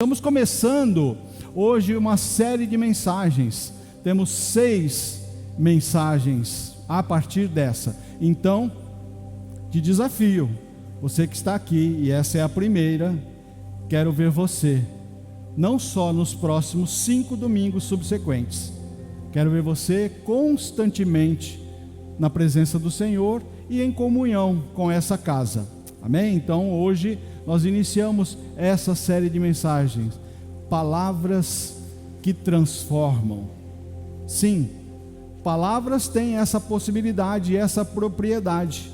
Estamos começando hoje uma série de mensagens. Temos 6 mensagens a partir dessa. Então, te desafio, você que está aqui, e essa é a primeira, quero ver você, não só nos próximos 5 domingos subsequentes, quero ver você constantemente na presença do Senhor e em comunhão com essa casa. Amém? Então, hoje nós iniciamos essa série de mensagens, palavras que transformam. Sim, palavras têm essa possibilidade e essa propriedade.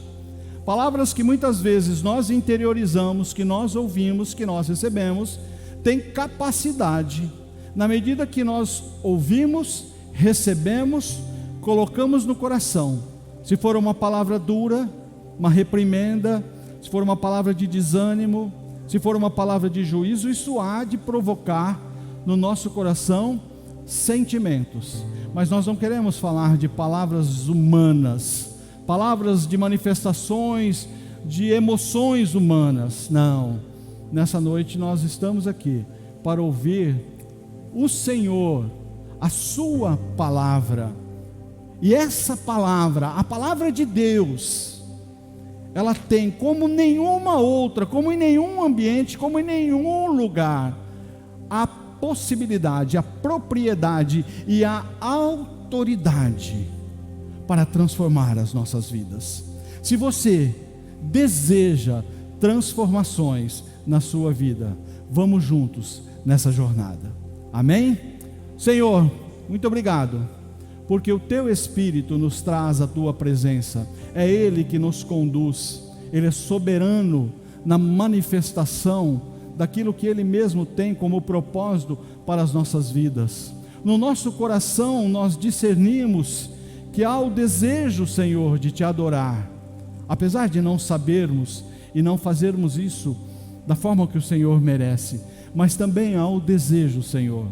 Palavras que muitas vezes nós interiorizamos, que nós ouvimos, que nós recebemos, têm capacidade, na medida que nós ouvimos, recebemos, colocamos no coração. Se for uma palavra dura, uma reprimenda, se for uma palavra de desânimo, se for uma palavra de juízo, isso há de provocar no nosso coração sentimentos. Mas nós não queremos falar de palavras humanas, palavras de manifestações, de emoções humanas. Não, nessa noite nós estamos aqui para ouvir o Senhor, a sua palavra. E essa palavra, a palavra de Deus, ela tem como nenhuma outra, como em nenhum ambiente, como em nenhum lugar, a possibilidade, a propriedade e a autoridade para transformar as nossas vidas. Se você deseja transformações na sua vida, vamos juntos nessa jornada. Amém? Senhor, muito obrigado, porque o Teu Espírito nos traz a Tua presença. É Ele que nos conduz. Ele é soberano na manifestação daquilo que Ele mesmo tem como propósito para as nossas vidas. No nosso coração nós discernimos que há o desejo, Senhor, de Te adorar, apesar de não sabermos e não fazermos isso da forma que o Senhor merece, mas também há o desejo, Senhor,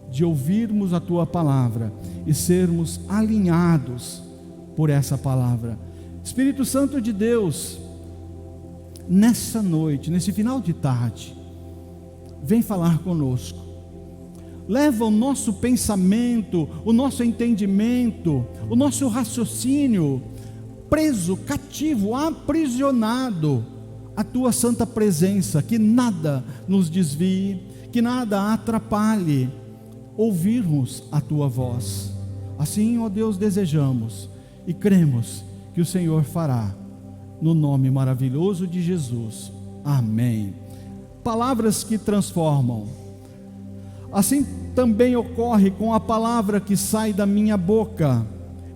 de ouvirmos a Tua palavra e sermos alinhados por essa palavra. Espírito Santo de Deus, nessa noite, nesse final de tarde, vem falar conosco. Leva o nosso pensamento, o nosso entendimento, o nosso raciocínio preso, cativo, aprisionado à Tua santa presença, que nada nos desvie, que nada atrapalhe ouvirmos a Tua voz. Assim, ó Deus, desejamos e cremos que o Senhor fará, no nome maravilhoso de Jesus. Amém. Palavras que transformam. Assim também ocorre com a palavra que sai da minha boca.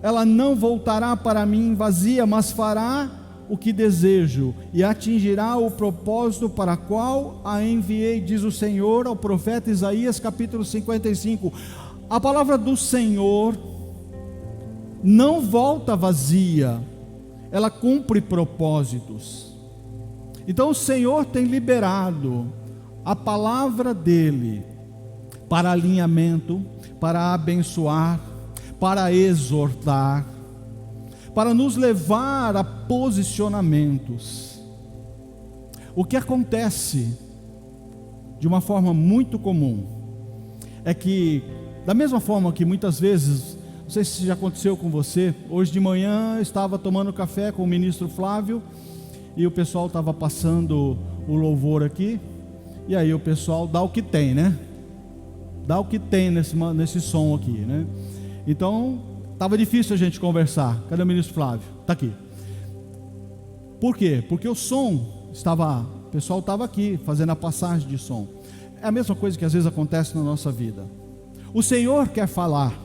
Ela não voltará para mim vazia, mas fará o que desejo e atingirá o propósito para qual a enviei, diz o Senhor ao profeta Isaías, capítulo 55. A palavra do Senhor não volta vazia, ela cumpre propósitos. Então o Senhor tem liberado a palavra dEle para alinhamento, para abençoar, para exortar, para nos levar a posicionamentos. O que acontece de uma forma muito comum é que, da mesma forma que muitas vezes, não sei se já aconteceu com você, hoje de manhã eu estava tomando café com o ministro Flávio e o pessoal estava passando o louvor aqui, e aí o pessoal dá o que tem, né? Dá o que tem nesse som aqui, né? Então, estava difícil a gente conversar. Cadê o ministro Flávio? Está aqui. Por quê? Porque o pessoal estava aqui fazendo a passagem de som. É a mesma coisa que às vezes acontece na nossa vida. O Senhor quer falar.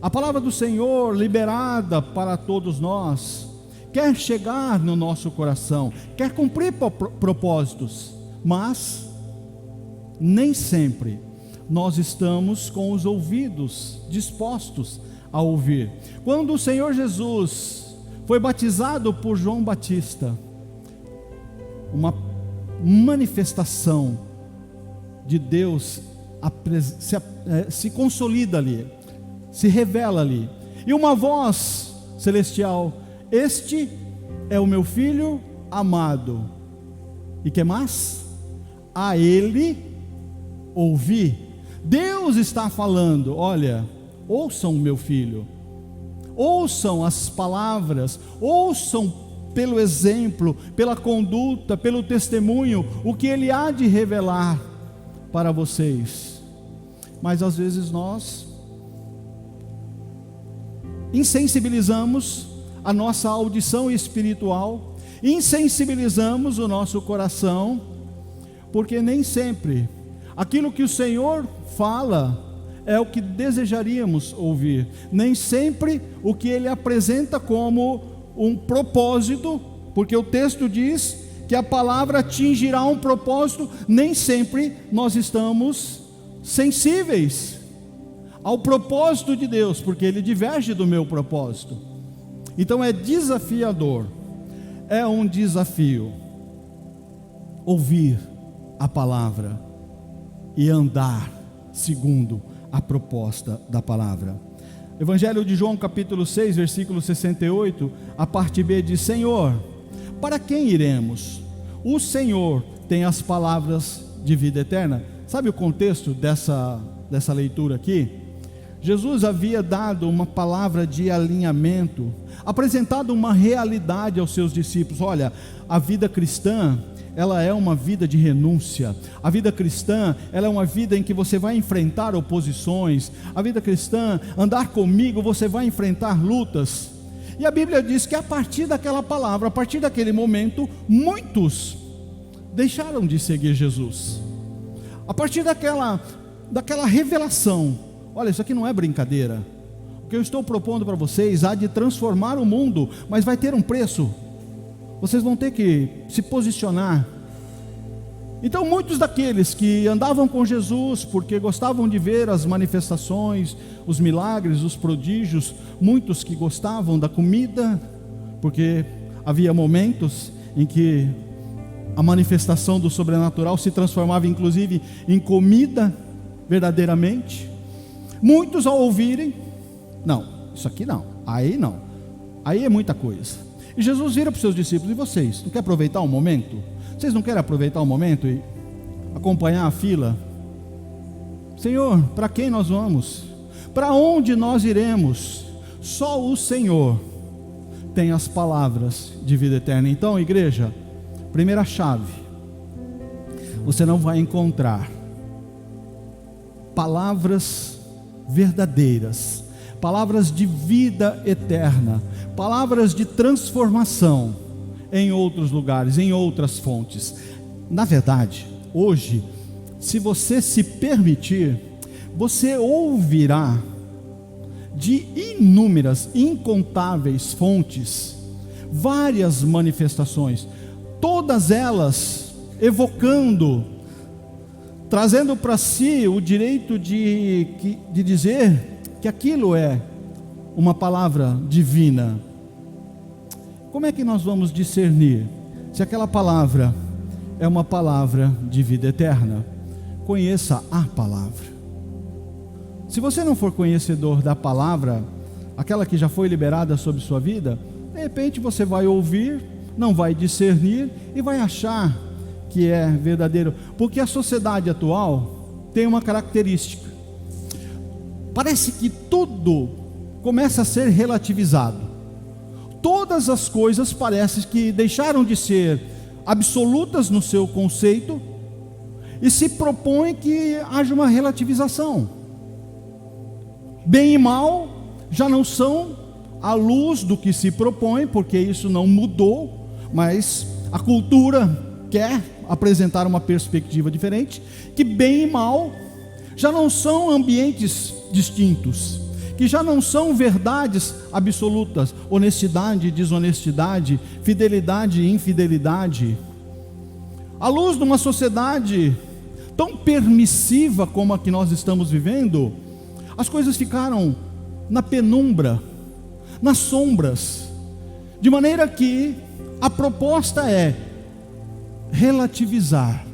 A palavra do Senhor, liberada para todos nós, quer chegar no nosso coração, quer cumprir propósitos, mas nem sempre nós estamos com os ouvidos dispostos a ouvir. Quando o Senhor Jesus foi batizado por João Batista, uma manifestação de Deus se consolida ali, se revela ali, e uma voz celestial: este é o meu filho amado. E que mais? A ele ouvir. Deus está falando: olha, ouçam o meu filho, ouçam as palavras, ouçam pelo exemplo, pela conduta, pelo testemunho, o que Ele há de revelar para vocês. Mas às vezes nós insensibilizamos a nossa audição espiritual, insensibilizamos o nosso coração, porque nem sempre aquilo que o Senhor fala é o que desejaríamos ouvir, nem sempre o que Ele apresenta como um propósito, porque o texto diz que a palavra atingirá um propósito. Nem sempre nós estamos sensíveis ao propósito de Deus, porque Ele diverge do meu propósito. Então é desafiador, é um desafio ouvir a palavra e andar segundo a proposta da palavra. Evangelho de João capítulo 6, versículo 68, a parte B diz: Senhor, para quem iremos? O Senhor tem as palavras de vida eterna. Sabe o contexto dessa leitura aqui? Jesus havia dado uma palavra de alinhamento, apresentado uma realidade aos seus discípulos. Olha, a vida cristã, ela é uma vida de renúncia. A vida cristã, ela é uma vida em que você vai enfrentar oposições. A vida cristã, andar comigo, você vai enfrentar lutas. E a Bíblia diz que a partir daquela palavra, a partir daquele momento, muitos deixaram de seguir Jesus. A partir daquela revelação: olha, isso aqui não é brincadeira. O que eu estou propondo para vocês há de transformar o mundo, mas vai ter um preço. Vocês vão ter que se posicionar. Então muitos daqueles que andavam com Jesus porque gostavam de ver as manifestações, os milagres, os prodígios, muitos que gostavam da comida, porque havia momentos em que a manifestação do sobrenatural se transformava inclusive em comida verdadeiramente. Muitos ao ouvirem: não, isso aqui não, aí é muita coisa. E Jesus vira para os seus discípulos: e vocês, não querem aproveitar um momento? Vocês não querem aproveitar um momento e acompanhar a fila? Senhor, para quem nós vamos? Para onde nós iremos? Só o Senhor tem as palavras de vida eterna. Então, igreja, primeira chave: você não vai encontrar palavras verdadeiras, palavras de vida eterna, palavras de transformação em outros lugares, em outras fontes. Na verdade, hoje, se você se permitir, você ouvirá de inúmeras, incontáveis fontes, várias manifestações, todas elas evocando, trazendo para si o direito de dizer que aquilo é uma palavra divina. Como é que nós vamos discernir se aquela palavra é uma palavra de vida eterna? Conheça a palavra. Se você não for conhecedor da palavra, aquela que já foi liberada sobre sua vida, de repente você vai ouvir, não vai discernir e vai achar que é verdadeiro, porque a sociedade atual tem uma característica: parece que tudo começa a ser relativizado. Todas as coisas parecem que deixaram de ser absolutas no seu conceito e se propõe que haja uma relativização. Bem e mal já não são à luz do que se propõe, porque isso não mudou, mas a cultura quer apresentar uma perspectiva diferente, que bem e mal já não são ambientes distintos, que já não são verdades absolutas, honestidade, desonestidade, fidelidade e infidelidade. À luz de uma sociedade tão permissiva como a que nós estamos vivendo, as coisas ficaram na penumbra, nas sombras, de maneira que a proposta é relativizar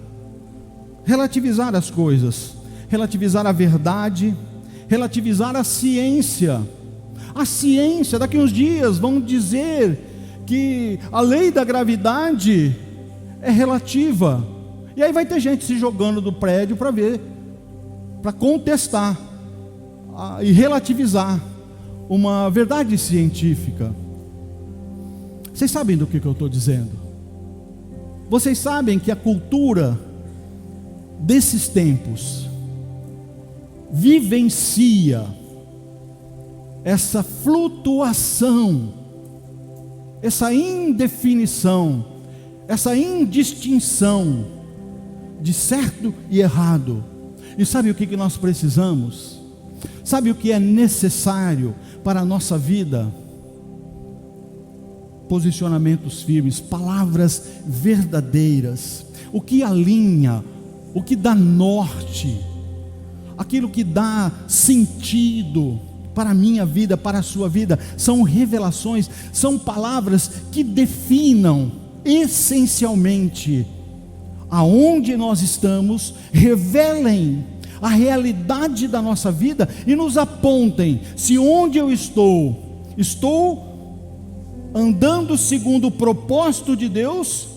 as coisas, relativizar a verdade, relativizar a ciência. A ciência, daqui uns dias vão dizer que a lei da gravidade é relativa, e aí vai ter gente se jogando do prédio para ver para contestar e relativizar uma verdade científica. Vocês sabem do que eu estou dizendo? Vocês sabem que a cultura desses tempos vivencia essa flutuação, essa indefinição, essa indistinção de certo e errado. E sabe o que nós precisamos? Sabe o que é necessário para a nossa vida? Posicionamentos firmes, palavras verdadeiras, o que alinha, o que dá norte, aquilo que dá sentido para a minha vida, para a sua vida, são revelações, são palavras que definam essencialmente aonde nós estamos, revelem a realidade da nossa vida e nos apontem se onde eu estou andando segundo o propósito de Deus.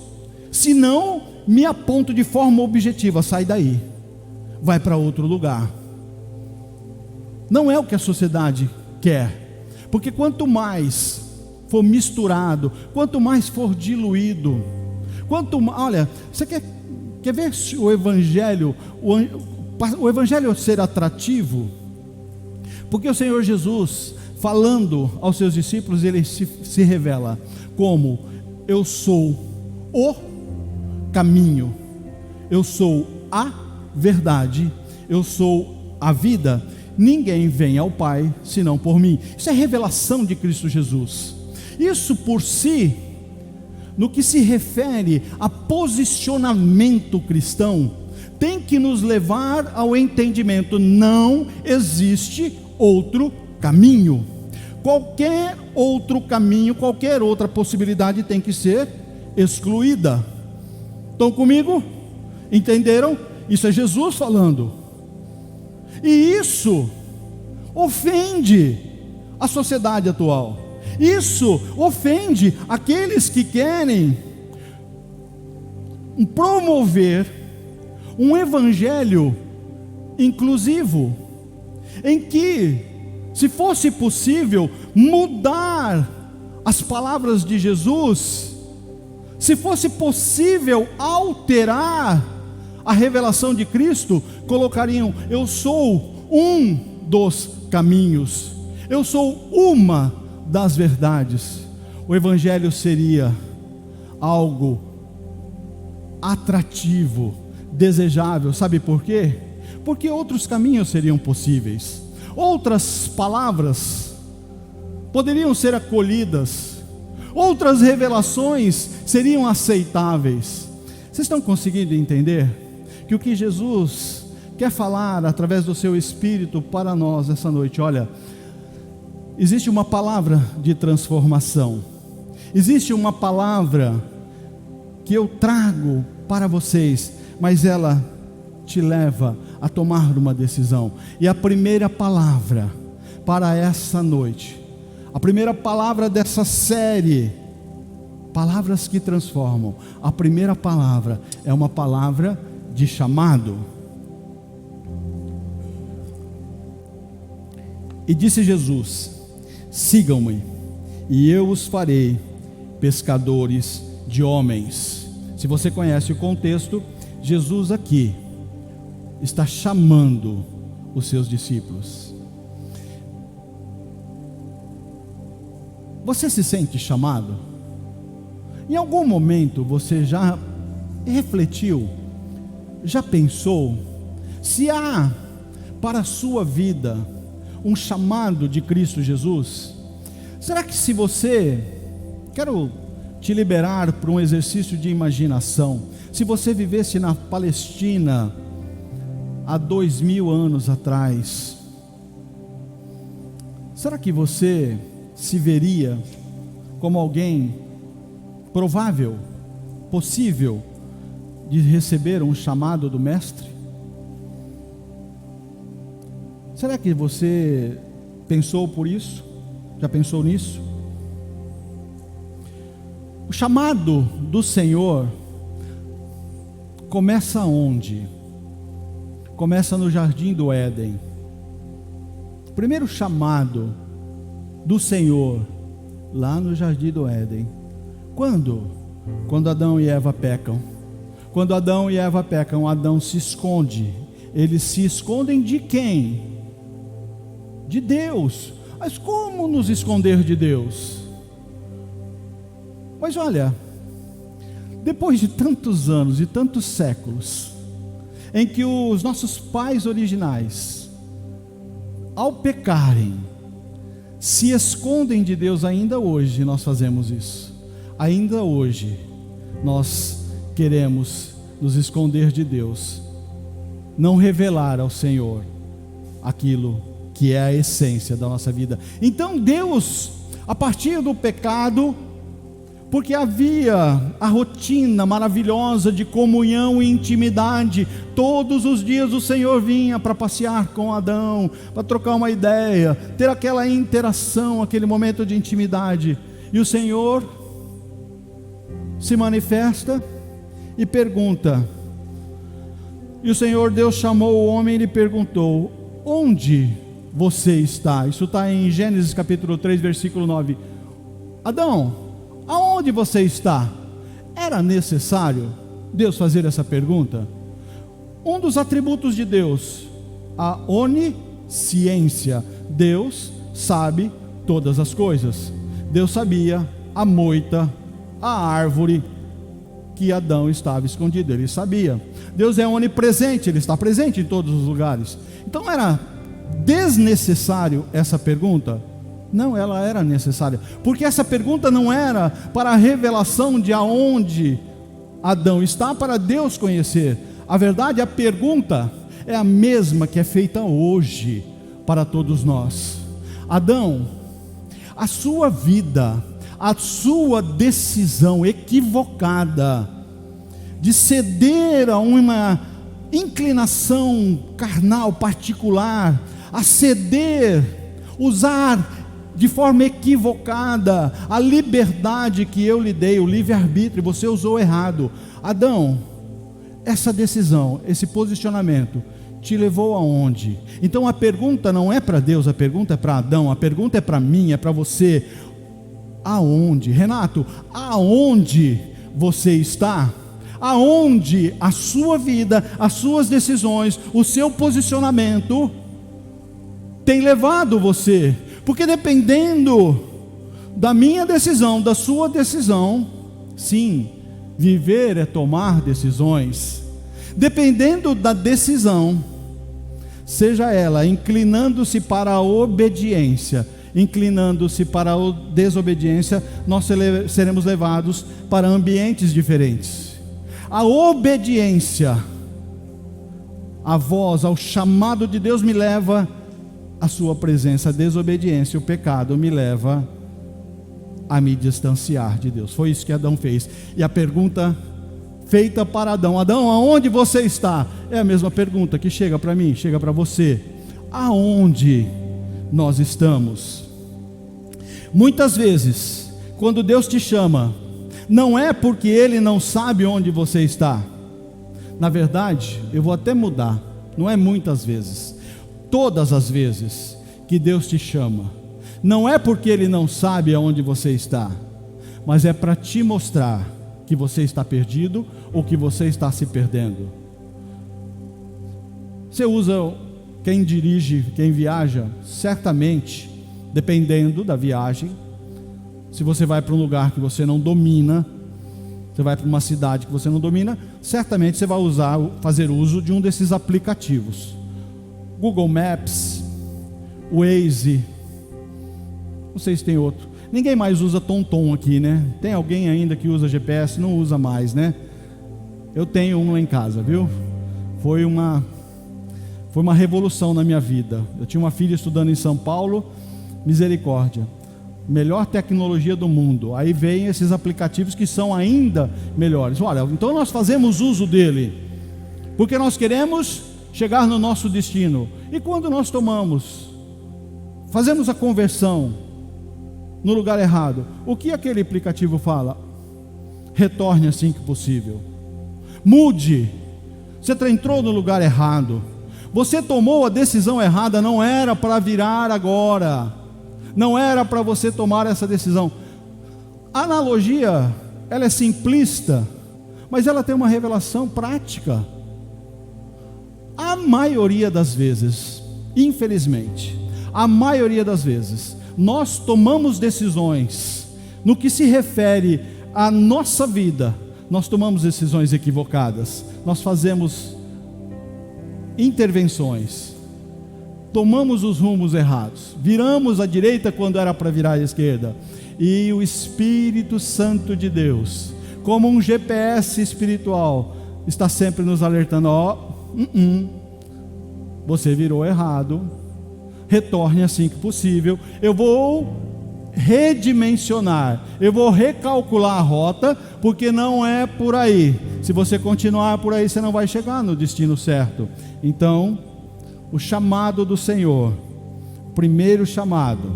Se não, me aponto de forma objetiva: sai daí, vai para outro lugar. Não é o que a sociedade quer, porque quanto mais for misturado, quanto mais for diluído, olha, você quer ver se o evangelho ser atrativo? Porque o Senhor Jesus, falando aos seus discípulos, ele se revela como: eu sou o caminho, eu sou a verdade, eu sou a vida, ninguém vem ao Pai senão por mim. Isso é revelação de Cristo Jesus. Isso por si, no que se refere a posicionamento cristão, tem que nos levar ao entendimento: não existe outro caminho. Qualquer outro caminho, qualquer outra possibilidade tem que ser excluída. Estão comigo? Entenderam? Isso é Jesus falando. E isso ofende a sociedade atual. Isso ofende aqueles que querem promover um evangelho inclusivo, em que, se fosse possível, mudar as palavras de Jesus, se fosse possível alterar a revelação de Cristo, colocariam: eu sou um dos caminhos, eu sou uma das verdades. O evangelho seria algo atrativo, desejável. Sabe por quê? Porque outros caminhos seriam possíveis, outras palavras poderiam ser acolhidas, outras revelações seriam aceitáveis. Vocês estão conseguindo entender que o que Jesus quer falar através do seu Espírito para nós essa noite? Olha, existe uma palavra de transformação, existe uma palavra que eu trago para vocês, mas ela te leva a tomar uma decisão. E a primeira palavra para essa noite, a primeira palavra dessa série, Palavras que Transformam, a primeira palavra é uma palavra de chamado. E disse Jesus: sigam-me, e eu os farei pescadores de homens. Se você conhece o contexto, Jesus aqui está chamando os seus discípulos. Você se sente chamado? Em algum momento você já refletiu, já pensou, se há para a sua vida um chamado de Cristo Jesus? Será que, se você, quero te liberar para um exercício de imaginação, se você vivesse na Palestina há 2000 anos atrás, será que você se veria como alguém provável, possível de receber um chamado do Mestre? Será que você pensou por isso? Já pensou nisso? O chamado do Senhor começa onde? começa no jardim do Éden. O primeiro chamado do Senhor, lá no jardim do Éden. Quando? Quando Adão e Eva pecam. Quando Adão e Eva pecam, Adão se esconde. Eles se escondem de quem? De Deus. Mas como nos esconder de Deus? Mas olha, depois de tantos anos e tantos séculos, em que os nossos pais originais, ao pecarem, se escondem de Deus, ainda hoje nós fazemos isso. Ainda hoje nós queremos nos esconder de Deus, não revelar ao Senhor aquilo que é a essência da nossa vida. Então Deus, a partir do pecado, porque havia a rotina maravilhosa de comunhão e intimidade, todos os dias o Senhor vinha para passear com Adão, para trocar uma ideia, ter aquela interação, aquele momento de intimidade, e o Senhor se manifesta e pergunta, e o Senhor Deus chamou o homem e lhe perguntou: onde você está? Isso está em Gênesis capítulo 3, versículo 9. Adão, aonde você está? Era necessário Deus fazer essa pergunta? Um dos atributos de Deus, a onisciência. Deus sabe todas as coisas. Deus sabia a moita, a árvore que Adão estava escondido, ele sabia. Deus é onipresente, ele está presente em todos os lugares. Então era desnecessário essa pergunta? Não, ela era necessária, porque essa pergunta não era para a revelação de aonde Adão está, para Deus conhecer. A verdade, a pergunta é a mesma que é feita hoje para todos nós. Adão, a sua vida, a sua decisão equivocada de ceder a uma inclinação carnal particular, a ceder, usar de forma equivocada a liberdade que eu lhe dei, o livre-arbítrio, você usou errado. Adão, essa decisão, esse posicionamento te levou aonde? Então a pergunta não é para Deus, a pergunta é para Adão, a pergunta é para mim, é para você. Aonde? Renato, aonde você está? Aonde a sua vida, as suas decisões, o seu posicionamento tem levado você? Porque dependendo da minha decisão, da sua decisão, sim, viver é tomar decisões. Dependendo da decisão, seja ela inclinando-se para a obediência, inclinando-se para a desobediência, nós seremos levados para ambientes diferentes. A obediência à voz, ao chamado de Deus me leva à sua presença. A desobediência, o pecado me leva a me distanciar de Deus. Foi isso que Adão fez. E a pergunta feita para Adão: Adão, aonde você está? É a mesma pergunta que chega para mim, chega para você. Aonde nós estamos? Muitas vezes, quando Deus te chama, não é porque Ele não sabe onde você está. Na verdade, eu vou até mudar, não é muitas vezes, todas as vezes que Deus te chama, não é porque Ele não sabe aonde você está, mas é para te mostrar que você está perdido ou que você está se perdendo. Você usa, quem dirige, quem viaja, certamente, dependendo da viagem, se você vai para um lugar que você não domina, você vai para uma cidade que você não domina, certamente você vai fazer uso de um desses aplicativos. Google Maps, Waze, não sei se tem outro. Ninguém mais usa TomTom aqui, né? Tem alguém ainda que usa GPS? Não usa mais, né? Eu tenho um em casa, viu? Foi uma revolução na minha vida. Eu tinha uma filha estudando em São Paulo, misericórdia, melhor tecnologia do mundo. Aí vem esses aplicativos que são ainda melhores. Olha, então nós fazemos uso dele, porque nós queremos chegar no nosso destino. E quando nós fazemos a conversão no lugar errado, o que aquele aplicativo fala? Retorne assim que possível. Mude. Você entrou no lugar errado. Você tomou a decisão errada, não era para virar agora, não era para você tomar essa decisão. A analogia, ela é simplista, mas ela tem uma revelação prática. A maioria das vezes, infelizmente, a maioria das vezes, nós tomamos decisões, no que se refere à nossa vida, nós tomamos decisões equivocadas, nós fazemos intervenções, tomamos os rumos errados, viramos à direita quando era para virar à esquerda, e o Espírito Santo de Deus, como um GPS espiritual, está sempre nos alertando: você virou errado, retorne assim que possível, eu vou redimensionar, eu vou recalcular a rota, porque não é por aí. Se você continuar por aí, você não vai chegar no destino certo. Então, o chamado do Senhor, o primeiro chamado,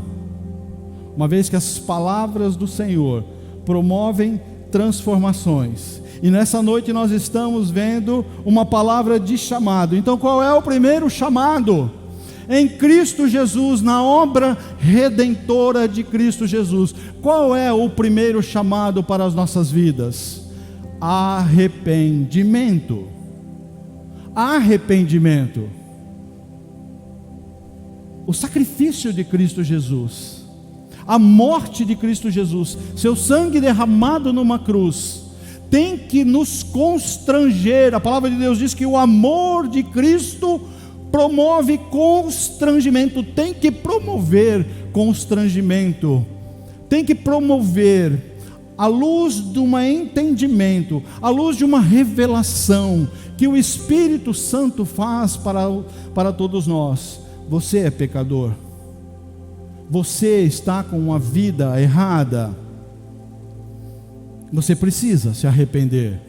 uma vez que as palavras do Senhor promovem transformações, e nessa noite nós estamos vendo uma palavra de chamado. Então, qual é o primeiro chamado? Em Cristo Jesus, na obra redentora de Cristo Jesus. Qual é o primeiro chamado para as nossas vidas? Arrependimento. Arrependimento. O sacrifício de Cristo Jesus, a morte de Cristo Jesus, seu sangue derramado numa cruz, tem que nos constranger. A palavra de Deus diz que o amor de Cristo promove constrangimento, tem que promover constrangimento, tem que promover, à luz de um entendimento, à luz de uma revelação, que o Espírito Santo faz para todos nós. Você é pecador, você está com uma vida errada, você precisa se arrepender.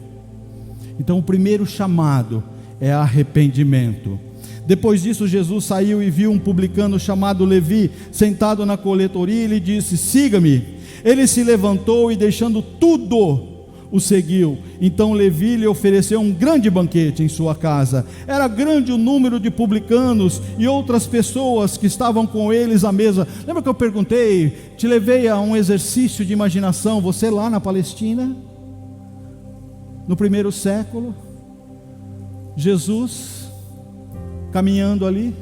Então o primeiro chamado é arrependimento. Depois disso, Jesus saiu e viu um publicano chamado Levi sentado na coletoria, e lhe disse: siga-me. Ele se levantou e, deixando tudo, o seguiu. Então Levi lhe ofereceu um grande banquete em sua casa. Era grande o número de publicanos e outras pessoas que estavam com eles à mesa. Lembra que eu perguntei, te levei a um exercício de imaginação, você lá na Palestina, no primeiro século, Jesus caminhando ali,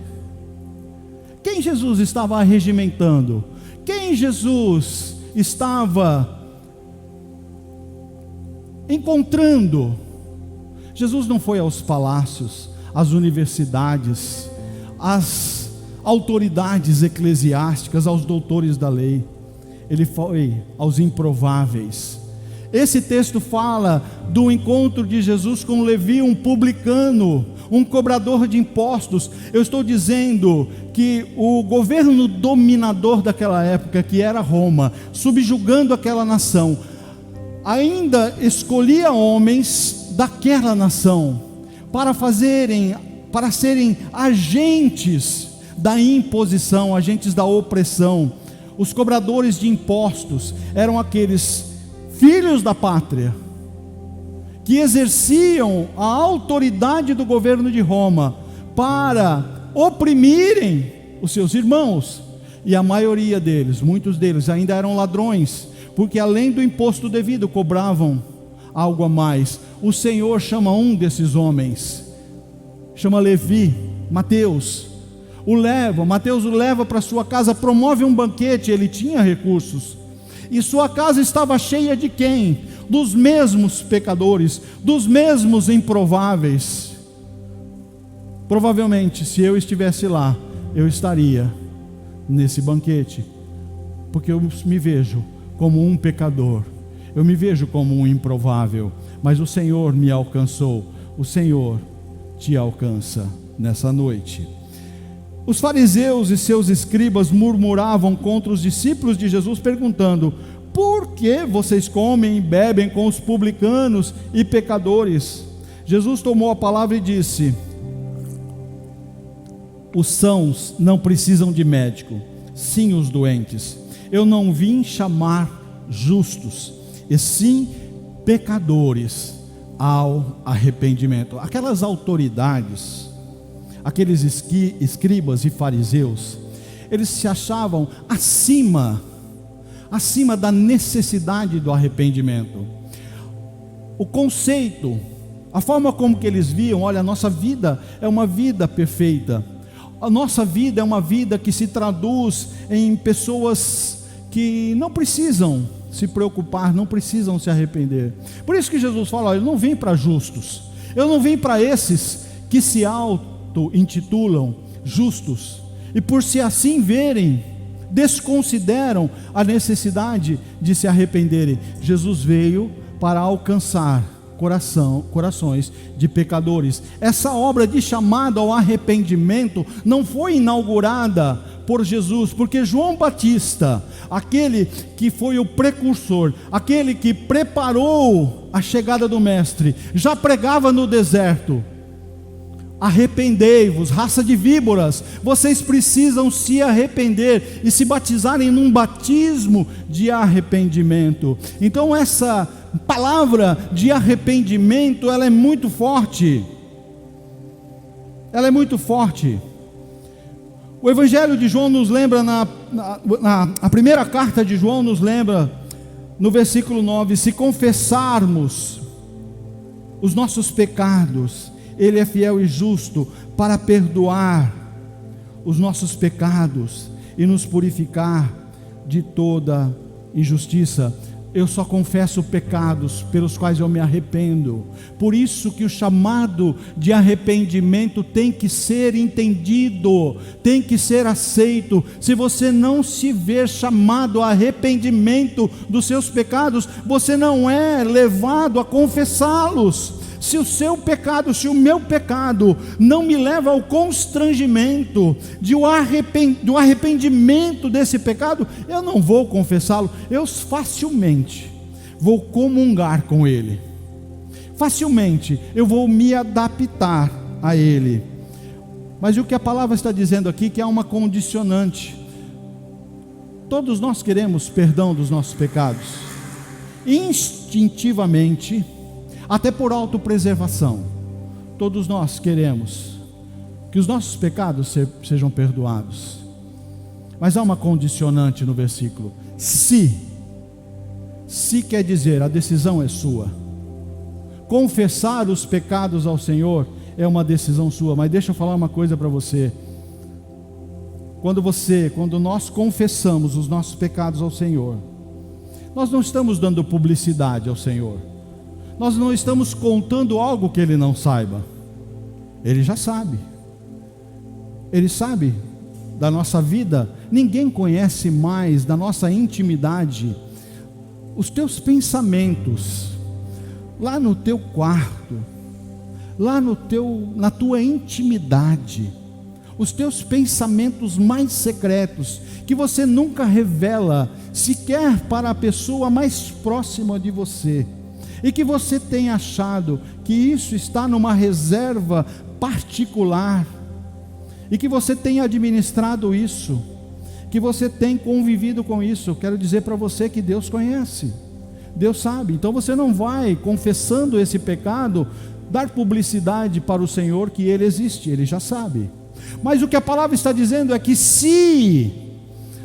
quem Jesus estava arregimentando? Quem Jesus estava encontrando? Jesus não foi aos palácios, às universidades, às autoridades eclesiásticas, aos doutores da lei. Ele foi aos improváveis. Esse texto fala do encontro de Jesus com Levi, um publicano, um cobrador de impostos. Eu estou dizendo que o governo dominador daquela época, que era Roma, subjugando aquela nação, ainda escolhia homens daquela nação para serem agentes da imposição, agentes da opressão. Os cobradores de impostos eram aqueles filhos da pátria que exerciam a autoridade do governo de Roma para oprimirem os seus irmãos, e a maioria deles, muitos deles ainda eram ladrões, porque além do imposto devido cobravam algo a mais. O Senhor chama um desses homens, chama Levi, Mateus o leva para sua casa, promove um banquete. Ele tinha recursos, e sua casa estava cheia de quem? Dos mesmos pecadores, dos mesmos improváveis. Provavelmente, se eu estivesse lá, eu estaria nesse banquete, porque eu me vejo como um pecador, eu me vejo como um improvável, mas o Senhor me alcançou. O Senhor te alcança nessa noite. Os fariseus e seus escribas murmuravam contra os discípulos de Jesus, perguntando: por que vocês comem e bebem com os publicanos e pecadores? Jesus tomou a palavra e disse: os sãos não precisam de médico, sim os doentes. Eu não vim chamar justos, e sim pecadores ao arrependimento. Aquelas autoridades, aqueles escribas e fariseus, eles se achavam acima da necessidade do arrependimento. O conceito, a forma como que eles viam, olha, a nossa vida é uma vida perfeita, a nossa vida é uma vida que se traduz em pessoas que não precisam se preocupar, não precisam se arrepender. Por isso que Jesus fala, olha, eu não vim para justos, eu não vim para esses que se auto-intitulam justos, e por se assim verem, desconsideram a necessidade de se arrependerem. Jesus veio para alcançar corações de pecadores. Essa obra de chamado ao arrependimento não foi inaugurada por Jesus, porque João Batista, aquele que foi o precursor, aquele que preparou a chegada do Mestre, já pregava no deserto: arrependei-vos, raça de víboras, vocês precisam se arrepender e se batizarem num batismo de arrependimento. Então essa palavra de arrependimento, ela é muito forte, O Evangelho de João nos lembra, a primeira carta de João nos lembra, no versículo 9, se confessarmos os nossos pecados, Ele é fiel e justo para perdoar os nossos pecados e nos purificar de toda injustiça. Eu só confesso pecados pelos quais eu me arrependo. Por isso que o chamado de arrependimento tem que ser entendido, tem que ser aceito. Se você não se ver chamado a arrependimento dos seus pecados, você não é levado a confessá-los. Se o seu pecado, se o meu pecado não me leva ao constrangimento do arrependimento desse pecado, eu não vou confessá-lo, eu facilmente vou comungar com ele, facilmente eu vou me adaptar a ele. Mas o que a palavra está dizendo aqui, que há uma condicionante. Todos nós queremos perdão dos nossos pecados, instintivamente, até por autopreservação, todos nós queremos que os nossos pecados sejam perdoados. Mas há uma condicionante no versículo: se quer dizer, a decisão é sua. Confessar os pecados ao Senhor é uma decisão sua. Mas deixa eu falar uma coisa para você: quando nós confessamos os nossos pecados ao Senhor, nós não estamos dando publicidade ao Senhor, nós não estamos contando algo que Ele não saiba. Ele já sabe, Ele sabe da nossa vida. Ninguém conhece mais da nossa intimidade os teus pensamentos, lá no teu quarto, lá na tua intimidade, os teus pensamentos mais secretos, que você nunca revela sequer para a pessoa mais próxima de você, e que você tem achado que isso está numa reserva particular, e que você tem administrado isso, que você tem convivido com isso. Eu quero dizer para você que Deus conhece, Deus sabe. Então você não vai, confessando esse pecado, dar publicidade para o Senhor que Ele existe, Ele já sabe. Mas o que a palavra está dizendo é que se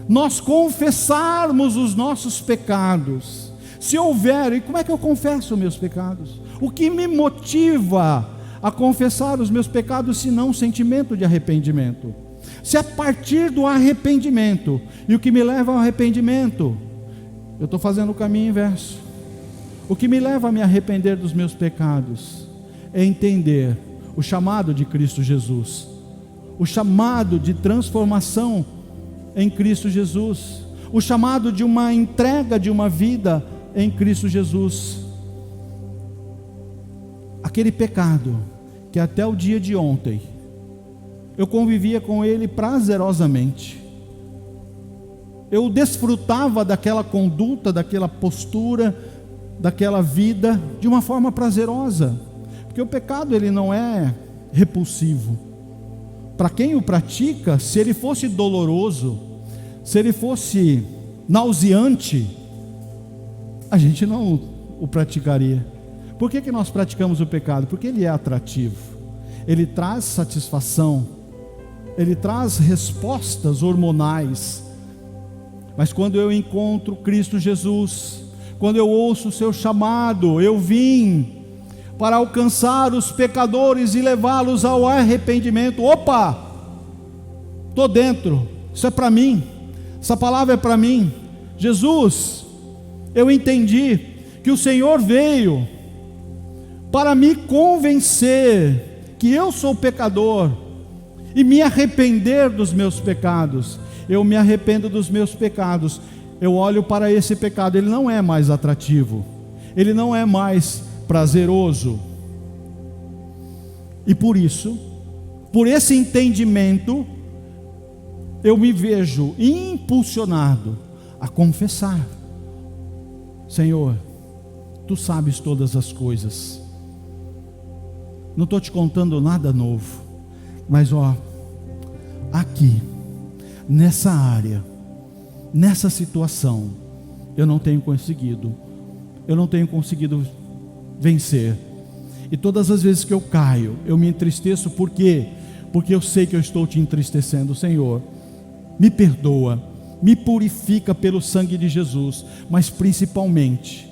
nós confessarmos os nossos pecados, se houver, e como é que eu confesso meus pecados? O que me motiva a confessar os meus pecados, se não um sentimento de arrependimento? Se a partir do arrependimento, e o que me leva ao arrependimento, eu estou fazendo o caminho inverso. O que me leva a me arrepender dos meus pecados é entender o chamado de Cristo Jesus, o chamado de transformação em Cristo Jesus, o chamado de uma entrega de uma vida em Cristo Jesus. Aquele pecado que até o dia de ontem eu convivia com ele prazerosamente, eu desfrutava daquela conduta, daquela postura, daquela vida de uma forma prazerosa, porque o pecado ele não é repulsivo. Para quem o pratica, se ele fosse doloroso, se ele fosse nauseante, a gente não o praticaria. Por que nós praticamos o pecado? Porque ele é atrativo, ele traz satisfação, ele traz respostas hormonais. Mas quando eu encontro Cristo Jesus, quando eu ouço o seu chamado, eu vim para alcançar os pecadores e levá-los ao arrependimento. Opa! Estou dentro, isso é para mim, essa palavra é para mim. Jesus, eu entendi que o Senhor veio para me convencer que eu sou pecador e me arrepender dos meus pecados. Eu me arrependo dos meus pecados, eu olho para esse pecado, ele não é mais atrativo, ele não é mais prazeroso, e por isso, por esse entendimento, eu me vejo impulsionado a confessar: Senhor, Tu sabes todas as coisas, não estou te contando nada novo, mas aqui, nessa área, nessa situação, eu não tenho conseguido vencer, e todas as vezes que eu caio, eu me entristeço. Por quê? Porque eu sei que eu estou te entristecendo. Senhor, me perdoa, me purifica pelo sangue de Jesus, mas principalmente,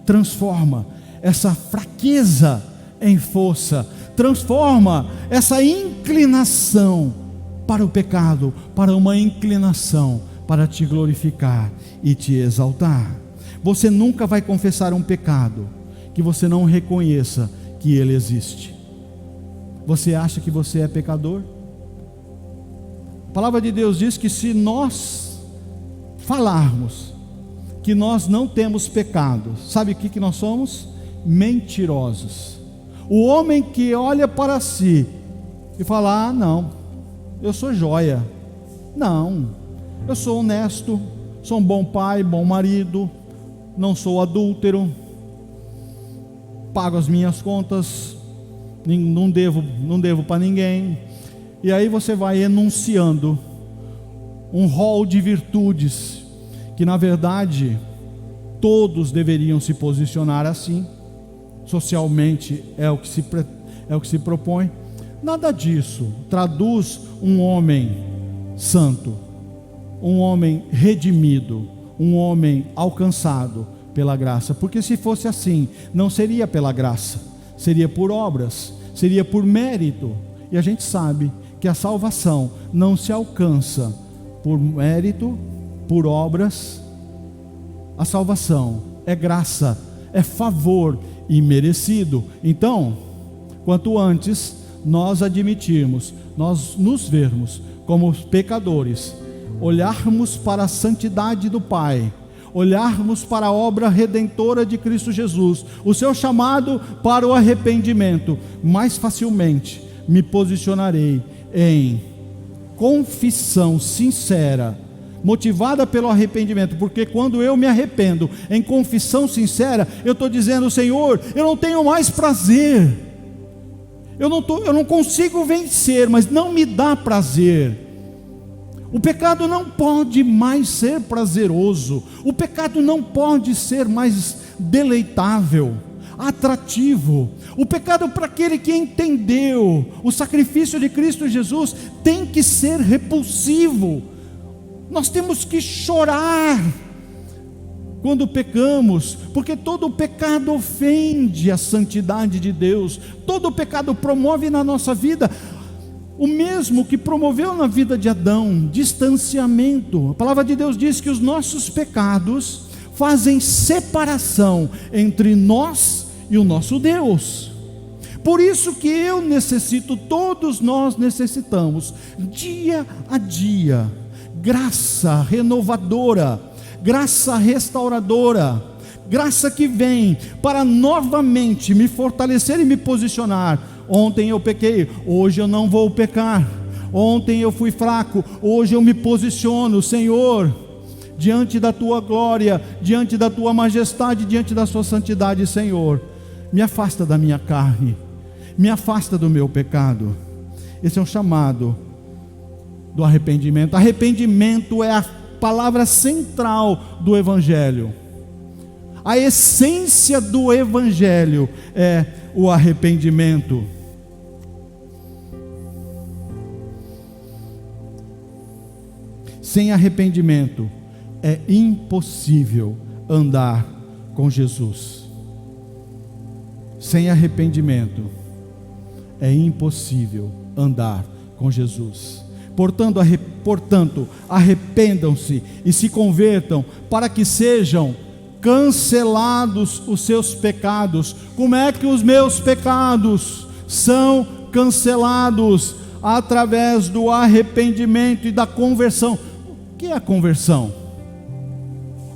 transforma essa fraqueza em força, transforma essa inclinação para o pecado, para uma inclinação para te glorificar e te exaltar. Você nunca vai confessar um pecado que você não reconheça que ele existe. Você acha que você é pecador? A palavra de Deus diz que se nós falarmos que nós não temos pecado, sabe o que nós somos? Mentirosos. O homem que olha para si e fala: não, eu sou joia, não, eu sou honesto, sou um bom pai, bom marido, não sou adúltero, pago as minhas contas, não devo para ninguém. E aí você vai enunciando um rol de virtudes que na verdade todos deveriam se posicionar assim. Socialmente é o que se propõe. Nada disso traduz um homem santo, um homem redimido, um homem alcançado pela graça. Porque se fosse assim, não seria pela graça, seria por obras, seria por mérito. E a gente sabe que a salvação não se alcança por mérito, por obras. A salvação é graça, é favor imerecido. Então, quanto antes nós admitirmos, nós nos vermos como pecadores, olharmos para a santidade do Pai, olharmos para a obra redentora de Cristo Jesus, o seu chamado para o arrependimento, mais facilmente me posicionarei em confissão sincera, motivada pelo arrependimento. Porque quando eu me arrependo em confissão sincera, eu estou dizendo: Senhor, eu não tenho mais prazer, eu não consigo vencer, mas não me dá prazer. O pecado não pode mais ser prazeroso, o pecado não pode ser mais deleitável, atrativo. O pecado, para aquele que entendeu o sacrifício de Cristo Jesus, tem que ser repulsivo. Nós temos que chorar quando pecamos, porque todo pecado ofende a santidade de Deus, todo pecado promove na nossa vida o mesmo que promoveu na vida de Adão: distanciamento. A palavra de Deus diz que os nossos pecados fazem separação entre nós e o nosso Deus. Por isso que eu necessito, todos nós necessitamos, dia a dia, graça renovadora, graça restauradora, graça que vem para novamente me fortalecer e me posicionar. Ontem eu pequei, hoje eu não vou pecar. Ontem eu fui fraco, hoje eu me posiciono. Senhor, diante da tua glória, diante da tua majestade, diante da sua santidade, Senhor, me afasta da minha carne, me afasta do meu pecado. Esse é o chamado do arrependimento. Arrependimento é a palavra central do Evangelho. A essência do Evangelho é o arrependimento. Sem arrependimento é impossível andar com Jesus. Sem arrependimento é impossível andar com Jesus. Portanto, arrependam-se e se convertam, para que sejam cancelados os seus pecados. Como é que os meus pecados são cancelados? Através do arrependimento e da conversão. O que é a conversão?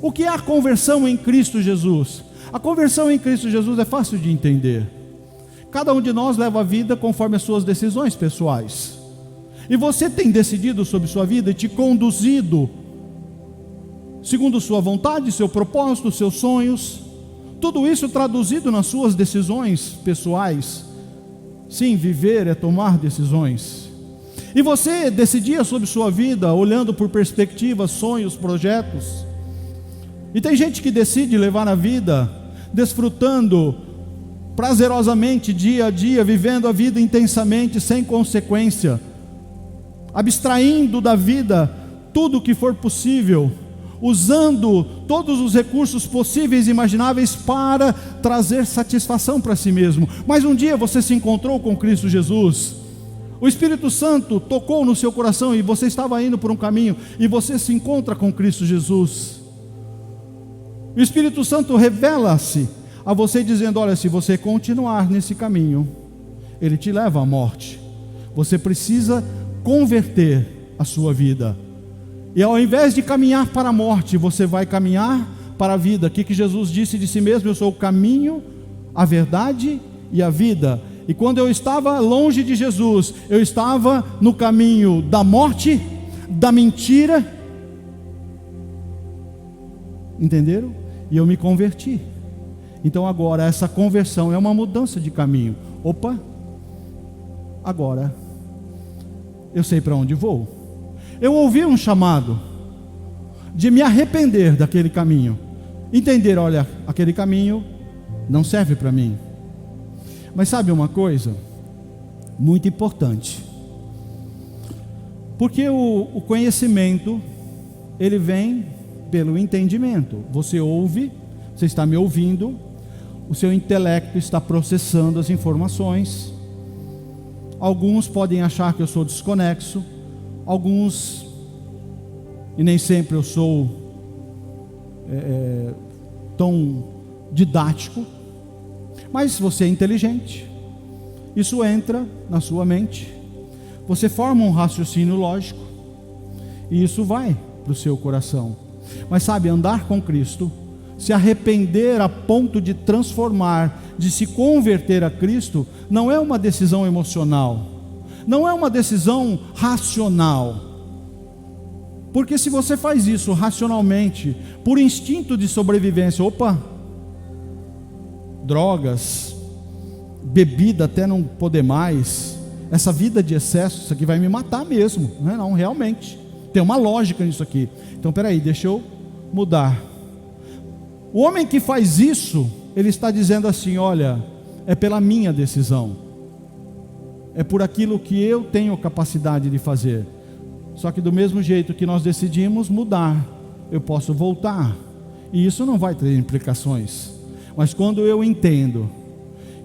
O que é a conversão em Cristo Jesus? A conversão em Cristo Jesus é fácil de entender. Cada um de nós leva a vida conforme as suas decisões pessoais. E você tem decidido sobre sua vida e te conduzido segundo sua vontade, seu propósito, seus sonhos. Tudo isso traduzido nas suas decisões pessoais. Sim, viver é tomar decisões. E você decidia sobre sua vida olhando por perspectivas, sonhos, projetos. E tem gente que decide levar a vida desfrutando prazerosamente dia a dia, vivendo a vida intensamente, sem consequência, abstraindo da vida tudo o que for possível, usando todos os recursos possíveis e imagináveis para trazer satisfação para si mesmo. Mas um dia você se encontrou com Cristo Jesus, o Espírito Santo tocou no seu coração e você estava indo por um caminho e você se encontra com Cristo Jesus. O Espírito Santo revela-se a você dizendo: olha, se você continuar nesse caminho, ele te leva à morte. Você precisa converter a sua vida. E ao invés de caminhar para a morte, você vai caminhar para a vida. O que Jesus disse de si mesmo? Eu sou o caminho, a verdade e a vida. E quando eu estava longe de Jesus, eu estava no caminho da morte, da mentira. Entenderam? E eu me converti. Então agora essa conversão é uma mudança de caminho. Opa, agora eu sei para onde vou. Eu ouvi um chamado de me arrepender daquele caminho, entender, olha, aquele caminho não serve para mim. Mas sabe uma coisa muito importante? Porque o conhecimento, ele vem pelo entendimento. Você ouve, você está me ouvindo, o seu intelecto está processando as informações. Alguns podem achar que eu sou desconexo, alguns, e nem sempre eu sou tão didático, mas você é inteligente, isso entra na sua mente, você forma um raciocínio lógico, e isso vai para o seu coração. Mas sabe, andar com Cristo, se arrepender a ponto de transformar, de se converter a Cristo, não é uma decisão emocional, não é uma decisão racional. Porque se você faz isso racionalmente, por instinto de sobrevivência, opa, drogas, bebida até não poder mais, essa vida de excesso, isso aqui vai me matar mesmo, não é não, realmente, tem uma lógica nisso aqui. Então peraí, deixa eu mudar. O homem que faz isso, ele está dizendo assim: olha, é pela minha decisão, é por aquilo que eu tenho capacidade de fazer. Só que do mesmo jeito que nós decidimos mudar, eu posso voltar, e isso não vai ter implicações. Mas quando eu entendo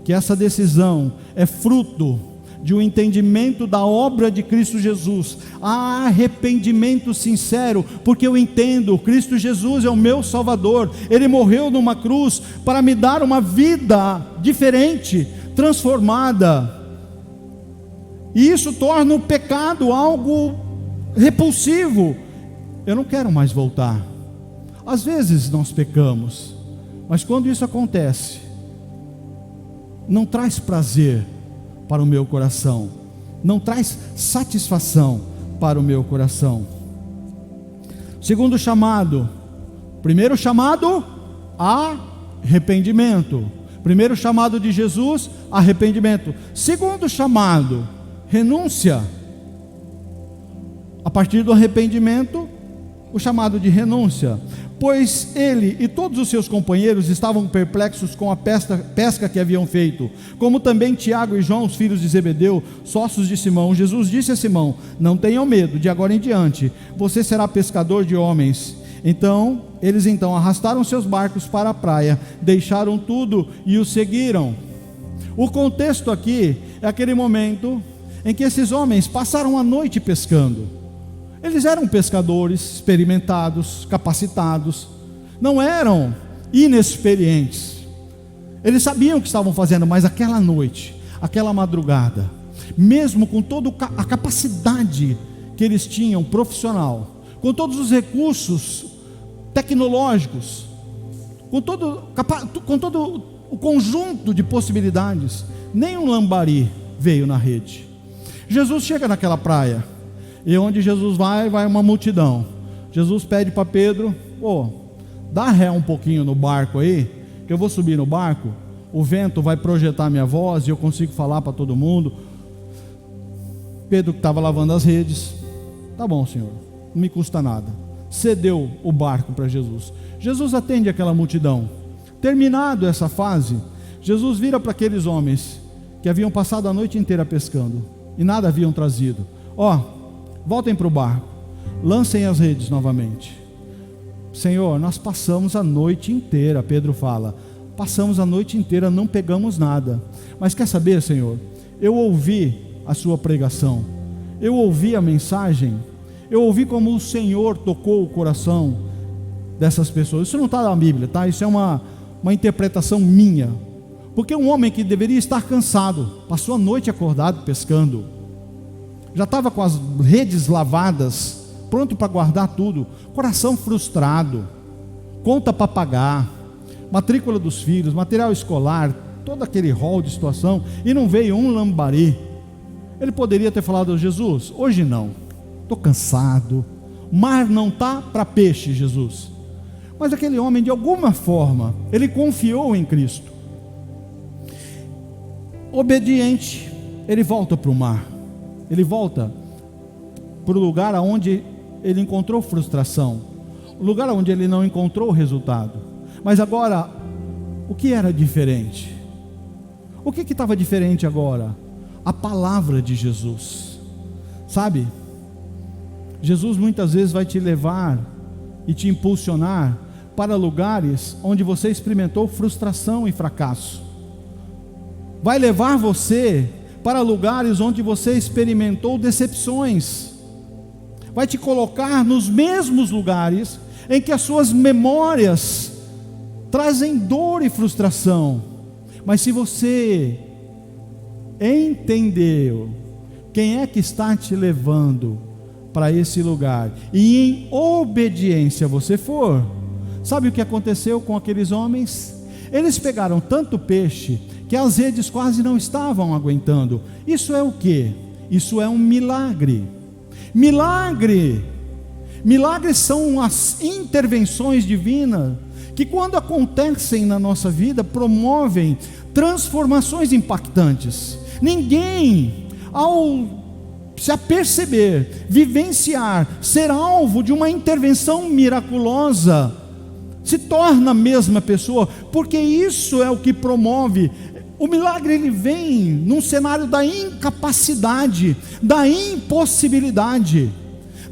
que essa decisão é fruto de um entendimento da obra de Cristo Jesus, há arrependimento sincero, porque eu entendo, Cristo Jesus é o meu Salvador, Ele morreu numa cruz para me dar uma vida diferente, transformada, e isso torna o pecado algo repulsivo. Eu não quero mais voltar. Às vezes nós pecamos, mas quando isso acontece, não traz prazer para o meu coração, não traz satisfação para o meu coração. Segundo chamado, primeiro chamado, arrependimento. Primeiro chamado de Jesus, arrependimento. Segundo chamado, renúncia. A partir do arrependimento, o chamado de renúncia, pois ele e todos os seus companheiros estavam perplexos com a pesca que haviam feito, como também Tiago e João, os filhos de Zebedeu, sócios de Simão. Jesus disse a Simão: não tenham medo, de agora em diante você será pescador de homens. Eles arrastaram seus barcos para a praia, deixaram tudo e o seguiram. O contexto aqui é aquele momento em que esses homens passaram a noite pescando. Eles eram pescadores experimentados, capacitados, não eram inexperientes. Eles sabiam o que estavam fazendo, mas aquela noite, aquela madrugada, mesmo com toda a capacidade que eles tinham profissional, com todos os recursos tecnológicos, com todo o conjunto de possibilidades, nem um lambari veio na rede. Jesus chega naquela praia, e onde Jesus vai uma multidão. Jesus pede para Pedro: dá ré um pouquinho no barco aí, que eu vou subir no barco, o vento vai projetar minha voz e eu consigo falar para todo mundo. Pedro, que estava lavando as redes: tá bom, Senhor, não me custa nada. Cedeu o barco para Jesus. Jesus atende aquela multidão. Terminado essa fase, Jesus vira para aqueles homens que haviam passado a noite inteira pescando e nada haviam trazido: voltem para o barco, lancem as redes novamente. Senhor, nós passamos a noite inteira, Pedro fala, passamos a noite inteira, não pegamos nada. Mas quer saber, Senhor, eu ouvi a sua pregação, eu ouvi a mensagem, eu ouvi como o Senhor tocou o coração dessas pessoas. Isso não está na Bíblia, tá? Isso é uma interpretação minha, porque um homem que deveria estar cansado, passou a noite acordado pescando, já estava com as redes lavadas, pronto para guardar tudo, coração frustrado, conta para pagar, matrícula dos filhos, material escolar, todo aquele rol de situação, e não veio um lambari. Ele poderia ter falado: Jesus, hoje não, estou cansado, o mar não está para peixe, Jesus. Mas aquele homem, de alguma forma, ele confiou em Cristo. Obediente, ele volta para o mar. Ele volta para o lugar onde ele encontrou frustração, o lugar onde ele não encontrou resultado. Mas agora, o que era diferente? O que estava diferente agora? A palavra de Jesus. Sabe, Jesus muitas vezes vai te levar e te impulsionar para lugares onde você experimentou frustração e fracasso. Vai levar você para lugares onde você experimentou decepções. Vai te colocar nos mesmos lugares em que as suas memórias trazem dor e frustração. Mas se você entendeu quem é que está te levando para esse lugar, e em obediência você for, sabe o que aconteceu com aqueles homens? Eles pegaram tanto peixe que as redes quase não estavam aguentando. Isso é o quê? Isso é um milagre. Milagres são as intervenções divinas que, quando acontecem na nossa vida, promovem transformações impactantes. Ninguém, ao se aperceber, vivenciar, ser alvo de uma intervenção miraculosa, se torna a mesma pessoa, porque isso é o que promove. O milagre, ele vem num cenário da incapacidade, da impossibilidade.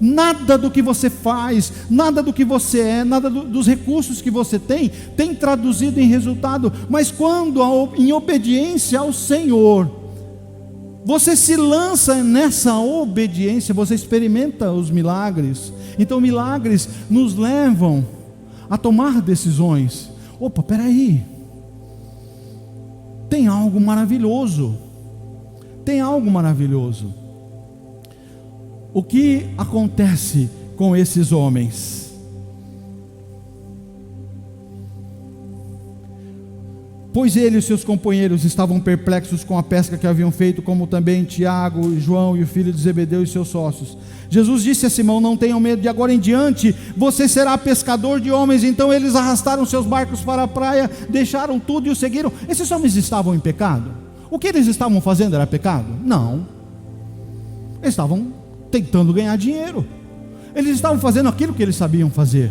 Nada do que você faz, nada do que você é, nada dos recursos que você tem traduzido em resultado. Mas quando em obediência ao Senhor, você se lança nessa obediência, você experimenta os milagres. Então milagres nos levam a tomar decisões. Opa, peraí, tem algo maravilhoso. Tem algo maravilhoso. O que acontece com esses homens? Pois ele e seus companheiros estavam perplexos com a pesca que haviam feito, como também Tiago, João e o filho de Zebedeu e seus sócios. Jesus disse a Simão: não tenham medo, de agora em diante você será pescador de homens. Então eles arrastaram seus barcos para a praia, deixaram tudo e o seguiram. Esses homens estavam em pecado? O que eles estavam fazendo era pecado? Não. Eles estavam tentando ganhar dinheiro. Eles estavam fazendo aquilo que eles sabiam fazer.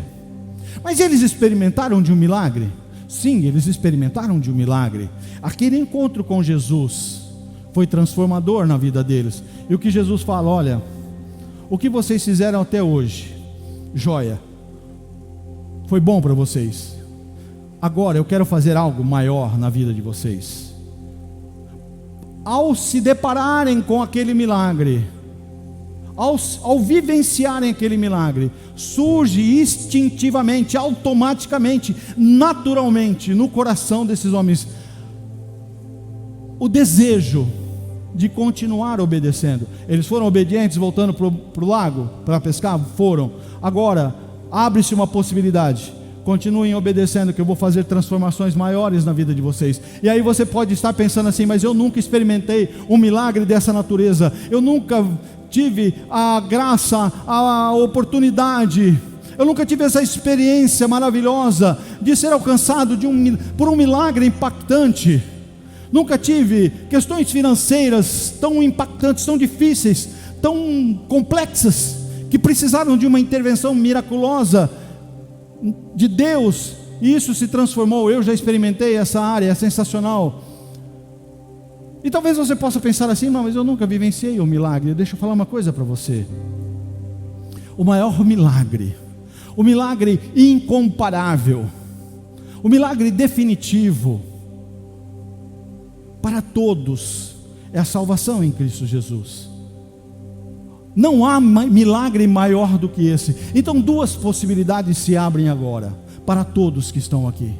Mas eles experimentaram de um milagre? Sim, eles experimentaram de um milagre. Aquele encontro com Jesus foi transformador na vida deles. E o que Jesus fala: olha, o que vocês fizeram até hoje, joia, foi bom para vocês. Agora eu quero fazer algo maior na vida de vocês. Ao se depararem com aquele milagre, ao vivenciarem aquele milagre, surge instintivamente, automaticamente, naturalmente, no coração desses homens, o desejo de continuar obedecendo. Eles foram obedientes voltando para o lago, para pescar? Foram. Agora, abre-se uma possibilidade: continuem obedecendo, que eu vou fazer transformações maiores na vida de vocês. E aí você pode estar pensando assim: mas eu nunca experimentei um milagre dessa natureza, eu nunca tive a graça, a oportunidade, eu nunca tive essa experiência maravilhosa de ser alcançado por um milagre impactante. Nunca tive questões financeiras tão impactantes, tão difíceis, tão complexas, que precisaram de uma intervenção miraculosa de Deus, e isso se transformou. Eu já experimentei essa área, é sensacional. E talvez você possa pensar assim: não, mas eu nunca vivenciei um milagre. Deixa eu falar uma coisa para você. O maior milagre, o milagre incomparável, o milagre definitivo para todos, é a salvação em Cristo Jesus. Não há milagre maior do que esse. Então duas possibilidades se abrem agora para todos que estão aqui.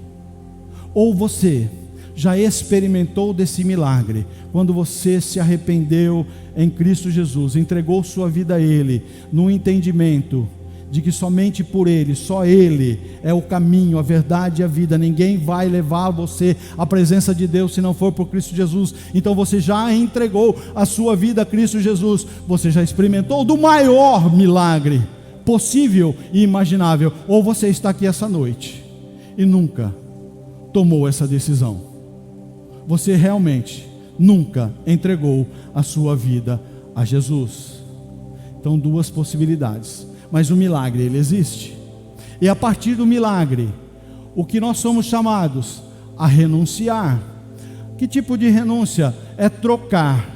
Ou você já experimentou desse milagre quando você se arrependeu em Cristo Jesus, entregou sua vida a Ele, no entendimento de que somente por Ele, só Ele é o caminho, a verdade e a vida. Ninguém vai levar você à presença de Deus se não for por Cristo Jesus. Então você já entregou a sua vida a Cristo Jesus, você já experimentou do maior milagre possível e imaginável. Ou você está aqui essa noite e nunca tomou essa decisão, você realmente nunca entregou a sua vida a Jesus. Então duas possibilidades, mas o milagre, ele existe. E a partir do milagre, o que nós somos chamados a renunciar. Que tipo de renúncia? É trocar.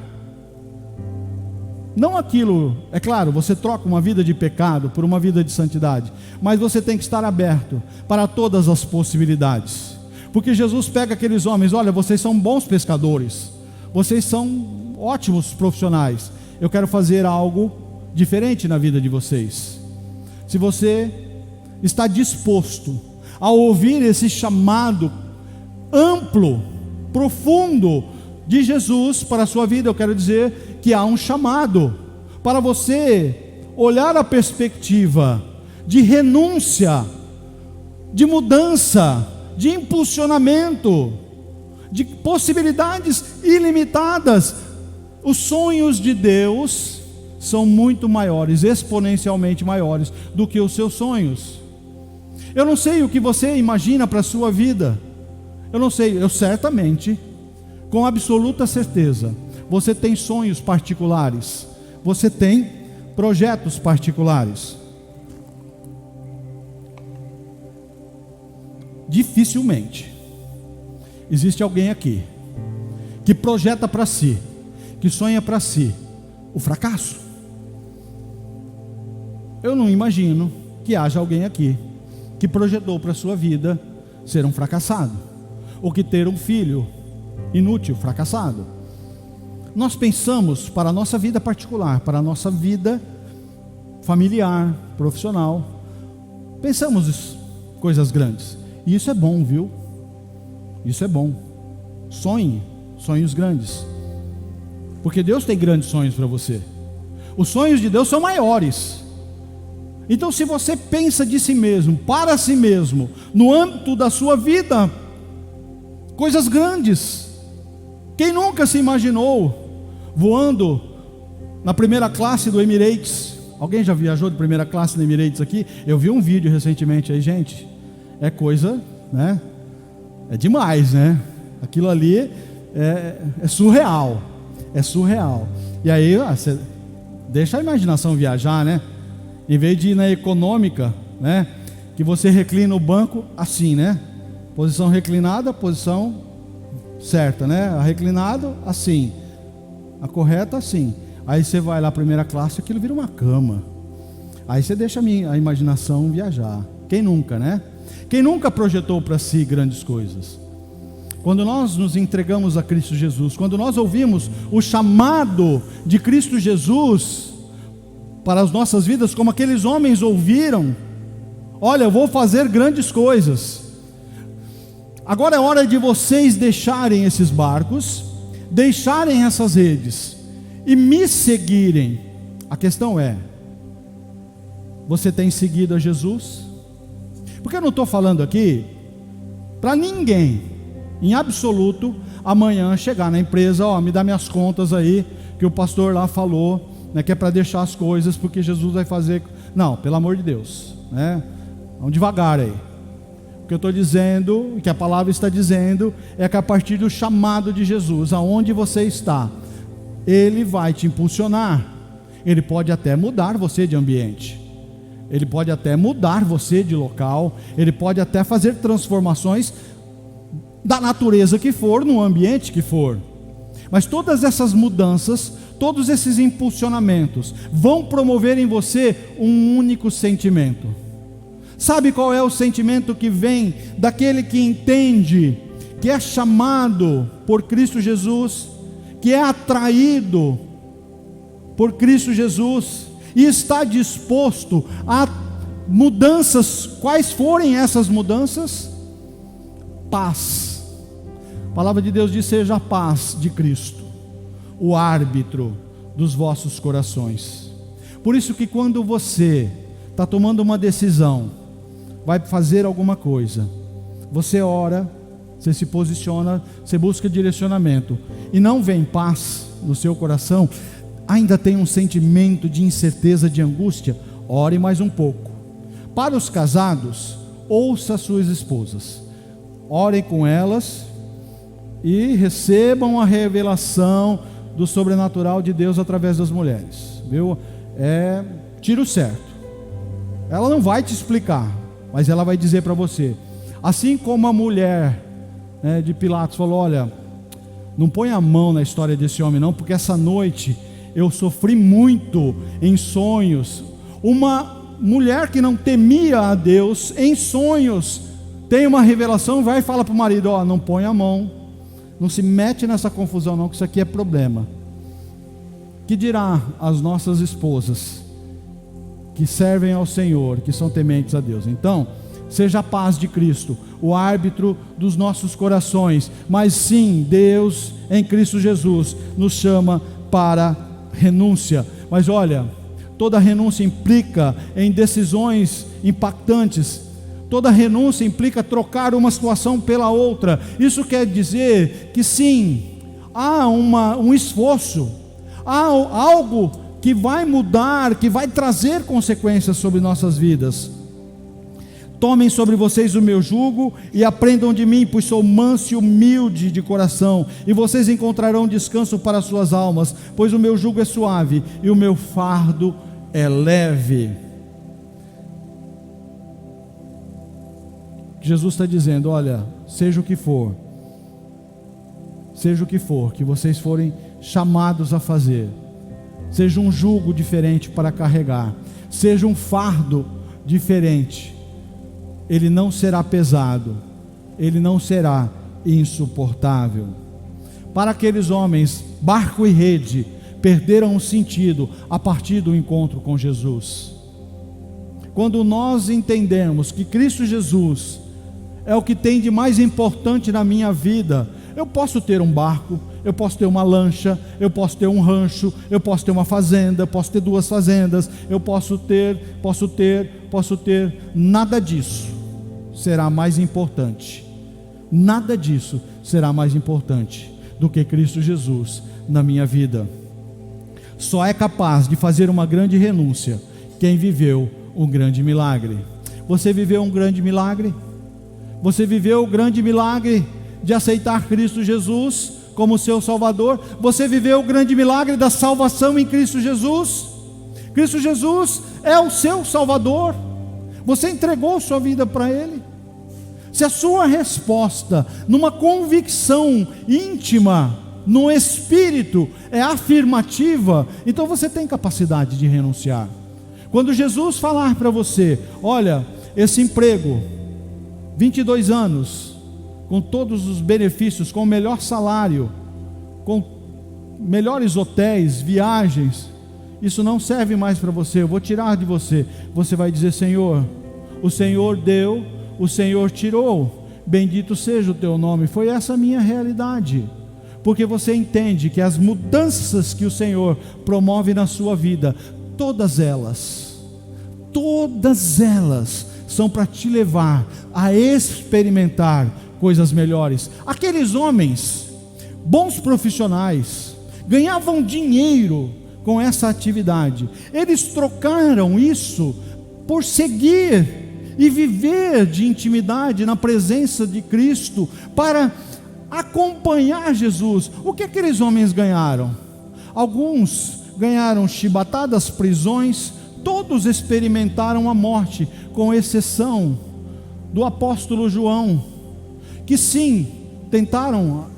Não aquilo, é claro, você troca uma vida de pecado por uma vida de santidade, mas você tem que estar aberto para todas as possibilidades. Porque Jesus pega aqueles homens: olha, vocês são bons pescadores, vocês são ótimos profissionais, eu quero fazer algo diferente na vida de vocês. Se você está disposto a ouvir esse chamado amplo, profundo de Jesus para a sua vida, eu quero dizer que há um chamado para você olhar a perspectiva de renúncia, de mudança, de impulsionamento, de possibilidades ilimitadas. Os sonhos de Deus são muito maiores, exponencialmente maiores do que os seus sonhos. Eu não sei o que você imagina para a sua vida, eu não sei, eu certamente, com absoluta certeza, você tem sonhos particulares, você tem projetos particulares. Dificilmente existe alguém aqui que projeta para si, que sonha para si o fracasso. Eu não imagino que haja alguém aqui que projetou para a sua vida ser um fracassado, ou que ter um filho inútil, fracassado. Nós pensamos para a nossa vida particular, para a nossa vida familiar, profissional, pensamos coisas grandes, e isso é bom, viu? Isso é bom. Sonhe sonhos grandes, porque Deus tem grandes sonhos para você. Os sonhos de Deus são maiores. Então, se você pensa de si mesmo, para si mesmo, no âmbito da sua vida, coisas grandes, quem nunca se imaginou voando na primeira classe do Emirates? Alguém já viajou de primeira classe no Emirates aqui? Eu vi um vídeo recentemente aí, gente, é coisa, né? É demais, né? Aquilo ali é surreal, é surreal. E aí, você deixa a imaginação viajar, né? Em vez de ir na econômica, né, que você reclina o banco assim, né? Posição reclinada, posição certa, né? Reclinado assim, a correta assim. Aí você vai lá primeira classe, aquilo vira uma cama. Aí você deixa a imaginação viajar. Quem nunca, né? Quem nunca projetou para si grandes coisas? Quando nós nos entregamos a Cristo Jesus, quando nós ouvimos o chamado de Cristo Jesus para as nossas vidas, como aqueles homens ouviram: olha, eu vou fazer grandes coisas. Agora é hora de vocês deixarem esses barcos, deixarem essas redes e me seguirem. A questão é: você tem seguido a Jesus? Porque eu não estou falando aqui para ninguém, em absoluto, amanhã chegar na empresa: ó, me dá minhas contas aí, que o pastor lá falou, né, que é para deixar as coisas, porque Jesus vai fazer. Não, pelo amor de Deus, né? Vamos devagar aí. O que eu estou dizendo, o que a palavra está dizendo, é que a partir do chamado de Jesus, aonde você está, Ele vai te impulsionar. Ele pode até mudar você de ambiente, Ele pode até mudar você de local, Ele pode até fazer transformações da natureza que for, no ambiente que for. Mas todas essas mudanças, todos esses impulsionamentos vão promover em você um único sentimento. Sabe qual é o sentimento que vem daquele que entende que é chamado por Cristo Jesus, que é atraído por Cristo Jesus e está disposto a mudanças, quais forem essas mudanças? Paz. A palavra de Deus diz: seja a paz de Cristo o árbitro dos vossos corações. Por isso que quando você está tomando uma decisão, vai fazer alguma coisa, você ora, você se posiciona, você busca direcionamento, e não vem paz no seu coração, ainda tem um sentimento de incerteza, de angústia, ore mais um pouco. Para os casados, ouça as suas esposas, orem com elas e recebam a revelação do sobrenatural de Deus através das mulheres, viu? É tiro certo. Ela não vai te explicar, mas ela vai dizer para você. Assim como a mulher, né, de Pilatos falou: olha, não põe a mão na história desse homem não, porque essa noite eu sofri muito em sonhos. Uma mulher que não temia a Deus, em sonhos, tem uma revelação, vai e fala para o marido: ó, não põe a mão, não se mete nessa confusão não, que isso aqui é problema. Que dirá as nossas esposas que servem ao Senhor, que são tementes a Deus? Então, seja a paz de Cristo o árbitro dos nossos corações. Mas sim, Deus em Cristo Jesus nos chama para renúncia. Mas olha, toda renúncia implica em decisões impactantes. Toda renúncia implica trocar uma situação pela outra. Isso quer dizer que sim, há um esforço, há algo que vai mudar, que vai trazer consequências sobre nossas vidas. Tomem sobre vocês o meu jugo e aprendam de mim, pois sou manso e humilde de coração, e vocês encontrarão descanso para suas almas, pois o meu jugo é suave e o meu fardo é leve. Jesus está dizendo: olha, seja o que for que vocês forem chamados a fazer, seja um jugo diferente para carregar, seja um fardo diferente, ele não será pesado, ele não será insuportável. Para aqueles homens, barco e rede perderam o sentido a partir do encontro com Jesus. Quando nós entendemos que Cristo Jesus é o que tem de mais importante na minha vida, eu posso ter um barco, eu posso ter uma lancha, eu posso ter um rancho, eu posso ter uma fazenda, eu posso ter 2 fazendas, eu posso ter, nada disso será mais importante, nada disso será mais importante do que Cristo Jesus na minha vida. Só é capaz de fazer uma grande renúncia quem viveu um grande milagre. Você viveu um grande milagre? Você viveu o grande milagre de aceitar Cristo Jesus como seu Salvador? Você viveu o grande milagre da salvação em Cristo Jesus? Cristo Jesus é o seu Salvador. Você entregou sua vida para Ele? Se a sua resposta, numa convicção íntima, no espírito, é afirmativa, então você tem capacidade de renunciar. Quando Jesus falar para você: olha, esse emprego, 22 anos, com todos os benefícios, com o melhor salário, com melhores hotéis, viagens, isso não serve mais para você, eu vou tirar de você. Você vai dizer: Senhor, o Senhor deu, o Senhor tirou, bendito seja o teu nome. Foi essa a minha realidade, porque você entende que as mudanças que o Senhor promove na sua vida, todas elas são para te levar a experimentar coisas melhores. Aqueles homens, bons profissionais, ganhavam dinheiro com essa atividade. Eles trocaram isso por seguir e viver de intimidade na presença de Cristo, para acompanhar Jesus. O que aqueles homens ganharam? Alguns ganharam chibatadas, prisões, todos experimentaram a morte, com exceção do apóstolo João, que sim, tentaram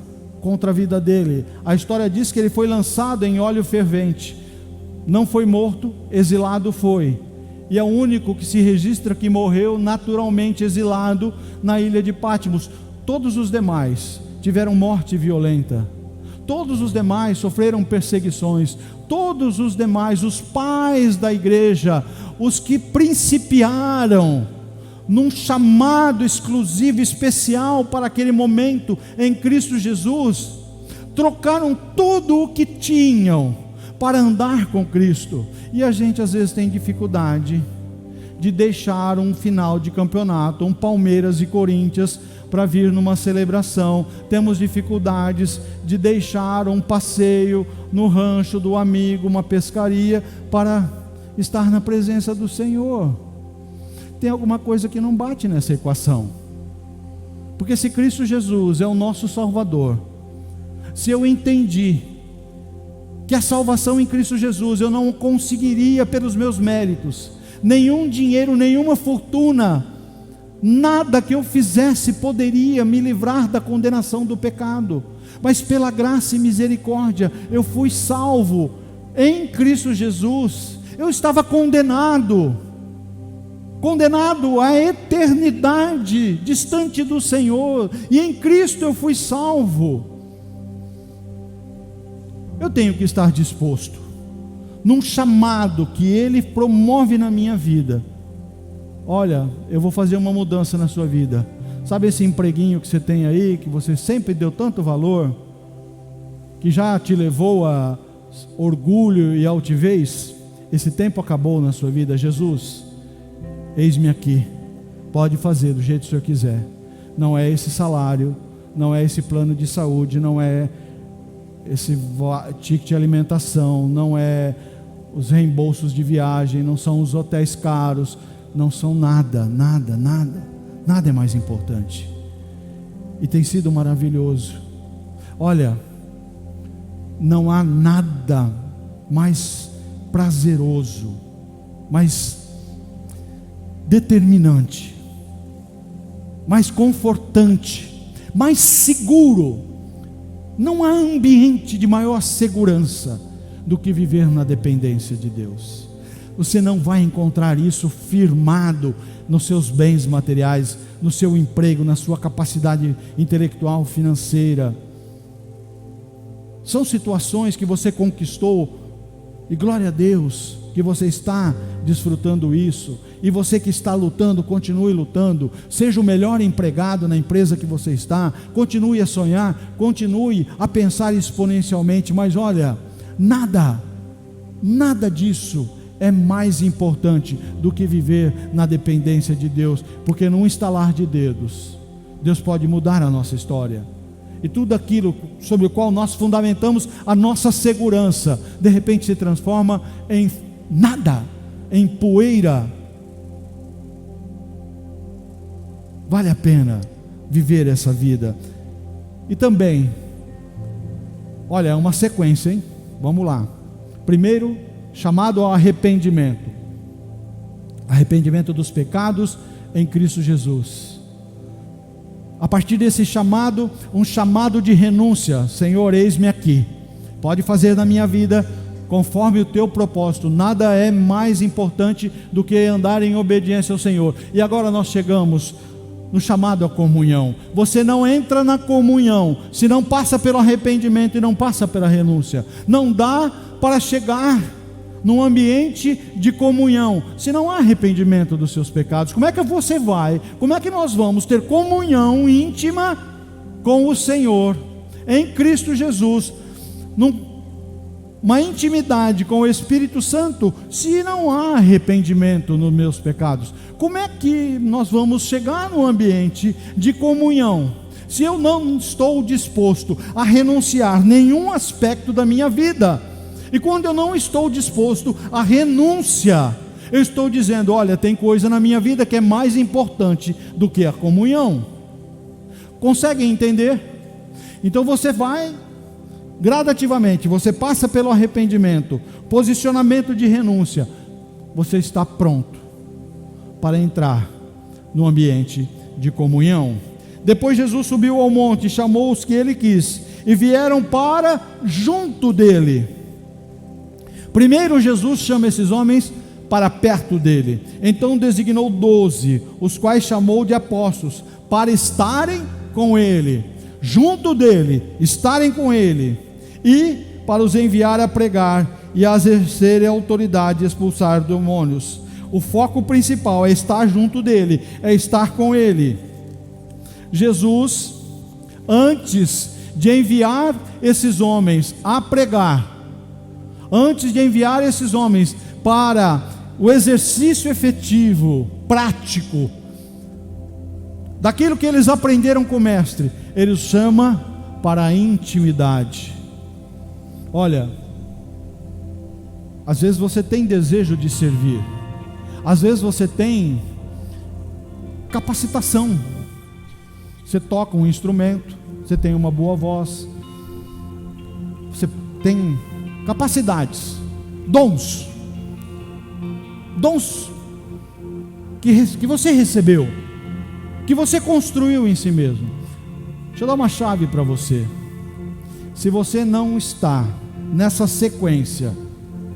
contra a vida dele. A história diz que ele foi lançado em óleo fervente, não foi morto, exilado foi, e é o único que se registra que morreu naturalmente exilado na ilha de Patmos. Todos os demais tiveram morte violenta, todos os demais sofreram perseguições, todos os demais, os pais da igreja, os que principiaram num chamado exclusivo, especial para aquele momento em Cristo Jesus, trocaram tudo o que tinham para andar com Cristo. E a gente às vezes tem dificuldade de deixar um final de campeonato, um Palmeiras e Corinthians, para vir numa celebração. Temos dificuldades de deixar um passeio no rancho do amigo, uma pescaria, para estar na presença do Senhor. Tem alguma coisa que não bate nessa equação, porque se Cristo Jesus é o nosso Salvador, se eu entendi que a salvação em Cristo Jesus eu não conseguiria pelos meus méritos, nenhum dinheiro, nenhuma fortuna, nada que eu fizesse poderia me livrar da condenação do pecado, mas pela graça e misericórdia eu fui salvo em Cristo Jesus. Eu estava condenado à eternidade, distante do Senhor, e em Cristo eu fui salvo. Eu tenho que estar disposto, num chamado que Ele promove na minha vida. Olha, eu vou fazer uma mudança na sua vida. Sabe esse empreguinho que você tem aí, que você sempre deu tanto valor, que já te levou a orgulho e altivez? Esse tempo acabou na sua vida. Jesus, eis-me aqui, pode fazer do jeito que o Senhor quiser. Não é esse salário, não é esse plano de saúde, não é esse ticket de alimentação, não é os reembolsos de viagem, não são os hotéis caros, não são nada é mais importante. E tem sido maravilhoso. Olha, não há nada mais prazeroso, mais determinante, mais confortante, mais seguro. Não há ambiente de maior segurança do que viver na dependência de Deus. Você não vai encontrar isso firmado nos seus bens materiais, no seu emprego, na sua capacidade intelectual, financeira. São situações que você conquistou, e glória a Deus que você está desfrutando isso. E você que está lutando, continue lutando. Seja o melhor empregado na empresa que você está. Continue a sonhar, continue a pensar exponencialmente. Mas olha, nada disso é mais importante do que viver na dependência de Deus, porque num estalar de dedos, Deus pode mudar a nossa história. E tudo aquilo sobre o qual nós fundamentamos a nossa segurança, de repente se transforma em nada, em poeira. Vale a pena viver essa vida. E também, olha, é uma sequência, hein? Vamos lá. Primeiro, chamado ao arrependimento. Arrependimento dos pecados em Cristo Jesus. A partir desse chamado, um chamado de renúncia. Senhor, eis-me aqui. Pode fazer na minha vida conforme o teu propósito. Nada é mais importante do que andar em obediência ao Senhor. E agora nós chegamos no chamado à comunhão. Você não entra na comunhão se não passa pelo arrependimento e não passa pela renúncia. Não dá para chegar num ambiente de comunhão se não há arrependimento dos seus pecados. Como é que você vai? Como é que nós vamos ter comunhão íntima com o Senhor em Cristo Jesus, uma intimidade com o Espírito Santo, se não há arrependimento nos meus pecados? Como é que nós vamos chegar no ambiente de comunhão se eu não estou disposto a renunciar nenhum aspecto da minha vida? E quando eu não estou disposto à renúncia, eu estou dizendo: olha, tem coisa na minha vida que é mais importante do que a comunhão. Conseguem entender? Então você vai gradativamente, você passa pelo arrependimento, posicionamento de renúncia, você está pronto para entrar no ambiente de comunhão. Depois Jesus subiu ao monte, chamou os que ele quis, e vieram para junto dele. Primeiro Jesus chama esses homens para perto dele, então designou 12, os quais chamou de apóstolos, para estarem com ele, junto dele, estarem com ele, e para os enviar a pregar e a exercer a autoridade e expulsar demônios. O foco principal é estar junto dele, é estar com ele. Jesus, antes de enviar esses homens a pregar, antes de enviar esses homens para o exercício efetivo, prático, daquilo que eles aprenderam com o mestre, ele os chama para a intimidade. Olha, às vezes você tem desejo de servir, às vezes você tem capacitação, você toca um instrumento, você tem uma boa voz, você tem capacidades, dons que você recebeu, que você construiu em si mesmo. Deixa eu dar uma chave para você. Se você não está nessa sequência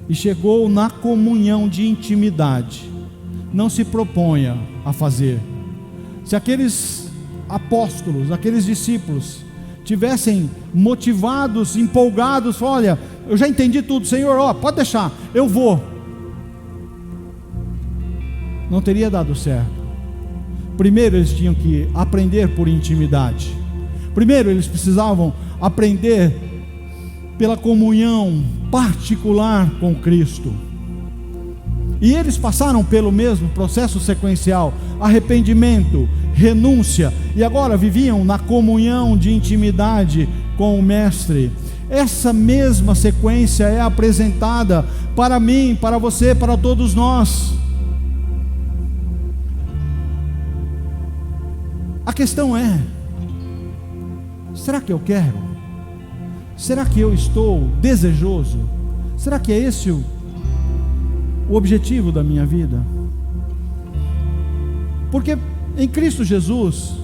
e chegou na comunhão de intimidade, não se proponha a fazer. Se aqueles apóstolos, aqueles discípulos tivessem motivados, empolgados, olha, eu já entendi tudo, Senhor, pode deixar, eu vou, não teria dado certo. Primeiro eles tinham que aprender por intimidade, primeiro eles precisavam aprender pela comunhão particular com Cristo, e eles passaram pelo mesmo processo sequencial: arrependimento, renúncia, e agora viviam na comunhão de intimidade com o Mestre. Essa mesma sequência é apresentada para mim, para você, para todos nós. A questão é: será que eu quero? Será que eu estou desejoso? Será que é esse o objetivo da minha vida? Porque em Cristo Jesus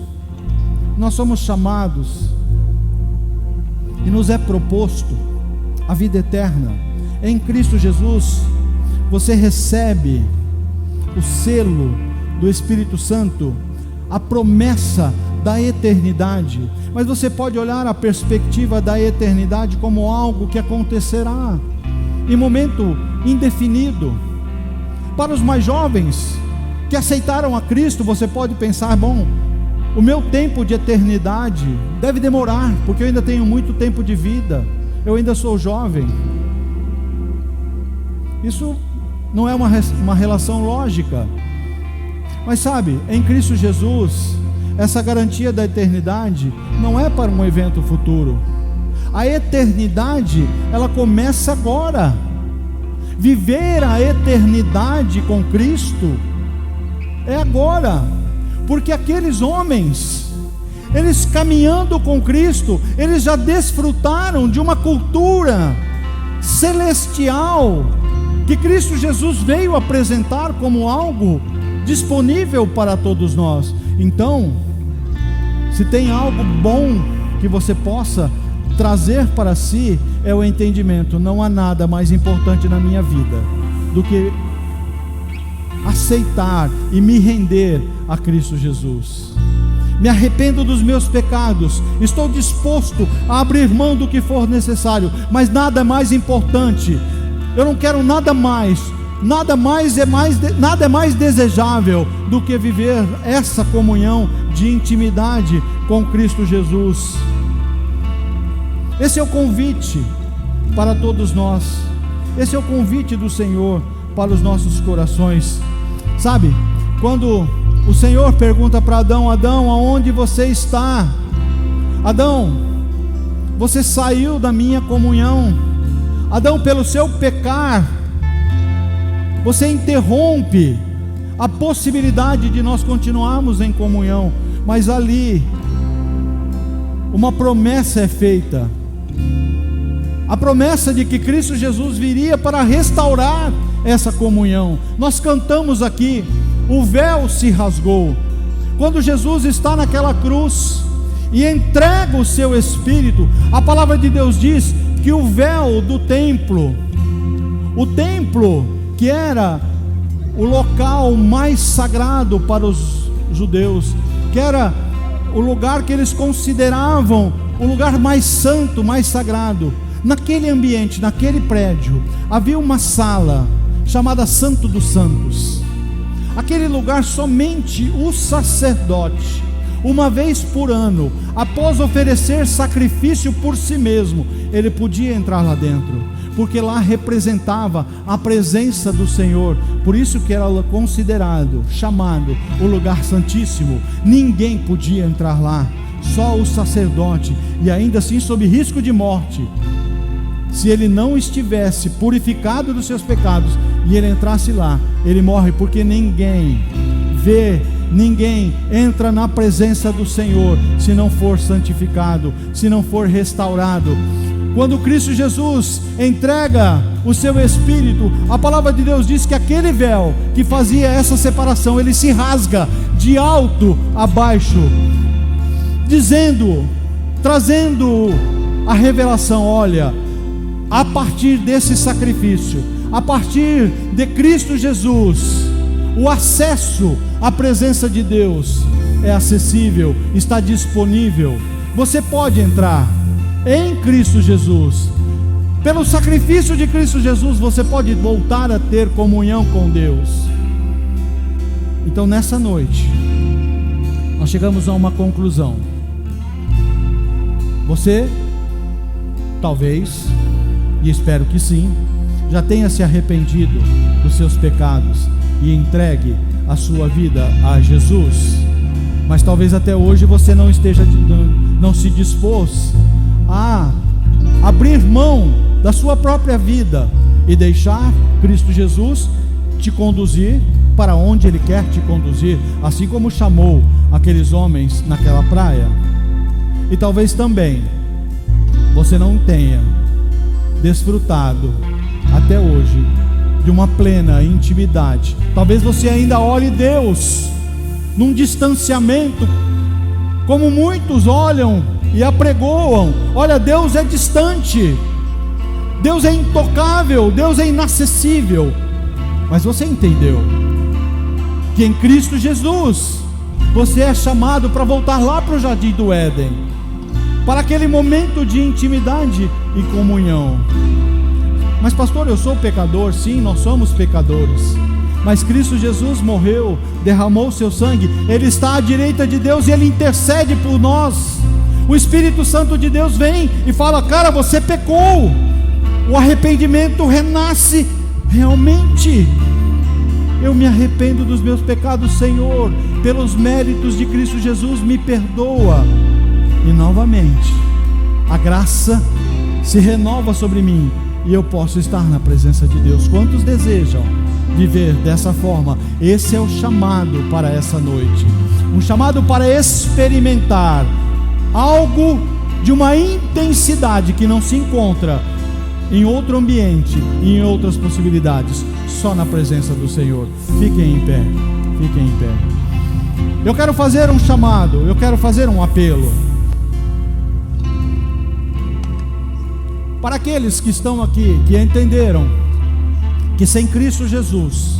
nós somos chamados e nos é proposto a vida eterna. Em Cristo Jesus você recebe o selo do Espírito Santo, a promessa da eternidade. Mas você pode olhar a perspectiva da eternidade como algo que acontecerá em momento indefinido. Para os mais jovens que aceitaram a Cristo, você pode pensar: bom, o meu tempo de eternidade deve demorar, porque eu ainda tenho muito tempo de vida, eu ainda sou jovem. Isso não é uma relação lógica. Mas sabe, em Cristo Jesus, essa garantia da eternidade não é para um evento futuro. A eternidade, ela começa agora. Viver a eternidade com Cristo é agora, porque aqueles homens, eles caminhando com Cristo, eles já desfrutaram de uma cultura celestial que Cristo Jesus veio apresentar como algo disponível para todos nós. Então, se tem algo bom que você possa trazer para si, é o entendimento: não há nada mais importante na minha vida do que aceitar e me render a Cristo Jesus. Me arrependo dos meus pecados, estou disposto a abrir mão do que for necessário, mas nada mais importante. Eu não quero nada mais. Nada é mais desejável do que viver essa comunhão de intimidade com Cristo Jesus. Esse é o convite para todos nós. Esse é o convite do Senhor para os nossos corações. Sabe, quando o Senhor pergunta para Adão: Adão, aonde você está? Adão, você saiu da minha comunhão. Adão, pelo seu pecar, você interrompe a possibilidade de nós continuarmos em comunhão. Mas ali, uma promessa é feita. A promessa de que Cristo Jesus viria para restaurar essa comunhão. Nós cantamos aqui: o véu se rasgou. Quando Jesus está naquela cruz e entrega o seu Espírito, a palavra de Deus diz que o véu do templo, o templo que era o local mais sagrado para os judeus, que era o lugar que eles consideravam o lugar mais santo, mais sagrado, naquele ambiente, naquele prédio, havia uma sala chamada Santo dos Santos. Aquele lugar somente o sacerdote, uma vez por ano, após oferecer sacrifício por si mesmo, ele podia entrar lá dentro, porque lá representava a presença do Senhor. Por isso que era considerado, chamado o lugar santíssimo. Ninguém podia entrar lá, só o sacerdote, e ainda assim sob risco de morte. Se ele não estivesse purificado dos seus pecados e ele entrasse lá, ele morre, porque ninguém vê, ninguém entra na presença do Senhor se não for santificado, se não for restaurado. Quando Cristo Jesus entrega o seu Espírito, a palavra de Deus diz que aquele véu que fazia essa separação, ele se rasga de alto a baixo, dizendo, trazendo a revelação: olha, a partir desse sacrifício, a partir de Cristo Jesus, o acesso à presença de Deus é acessível, está disponível. Você pode entrar em Cristo Jesus. Pelo sacrifício de Cristo Jesus, você pode voltar a ter comunhão com Deus. Então, nessa noite, nós chegamos a uma conclusão. Você, talvez, e espero que sim, já tenha se arrependido dos seus pecados e entregue a sua vida a Jesus. Mas talvez até hoje você não se dispôs a abrir mão da sua própria vida e deixar Cristo Jesus te conduzir para onde Ele quer te conduzir, assim como chamou aqueles homens naquela praia. E talvez também você não tenha desfrutado até hoje de uma plena intimidade. Talvez você ainda olhe Deus num distanciamento, como muitos olham e apregoam: olha, Deus é distante, Deus é intocável, Deus é inacessível. Mas você entendeu que em Cristo Jesus você é chamado para voltar lá para o jardim do Éden, para aquele momento de intimidade e comunhão. Mas pastor, eu sou pecador. Sim, nós somos pecadores, mas Cristo Jesus morreu, derramou o seu sangue, Ele está à direita de Deus e Ele intercede por nós. O Espírito Santo de Deus vem e fala: cara, você pecou. O arrependimento renasce realmente. Eu me arrependo dos meus pecados, Senhor, pelos méritos de Cristo Jesus, me perdoa. E novamente a graça se renova sobre mim e eu posso estar na presença de Deus. Quantos desejam viver dessa forma? Esse é o chamado para essa noite, um chamado para experimentar algo de uma intensidade que não se encontra em outro ambiente e em outras possibilidades, só na presença do Senhor. Fiquem em pé, fiquem em pé. Eu quero fazer um chamado, eu quero fazer um apelo para aqueles que estão aqui, que entenderam que sem Cristo Jesus,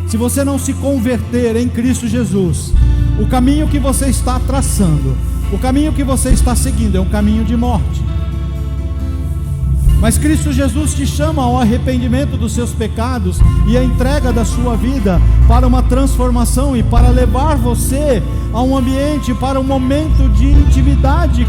se você não se converter em Cristo Jesus, o caminho que você está traçando, o caminho que você está seguindo é um caminho de morte. Mas Cristo Jesus te chama ao arrependimento dos seus pecados e a entrega da sua vida para uma transformação e para levar você a um ambiente, para um momento de intimidade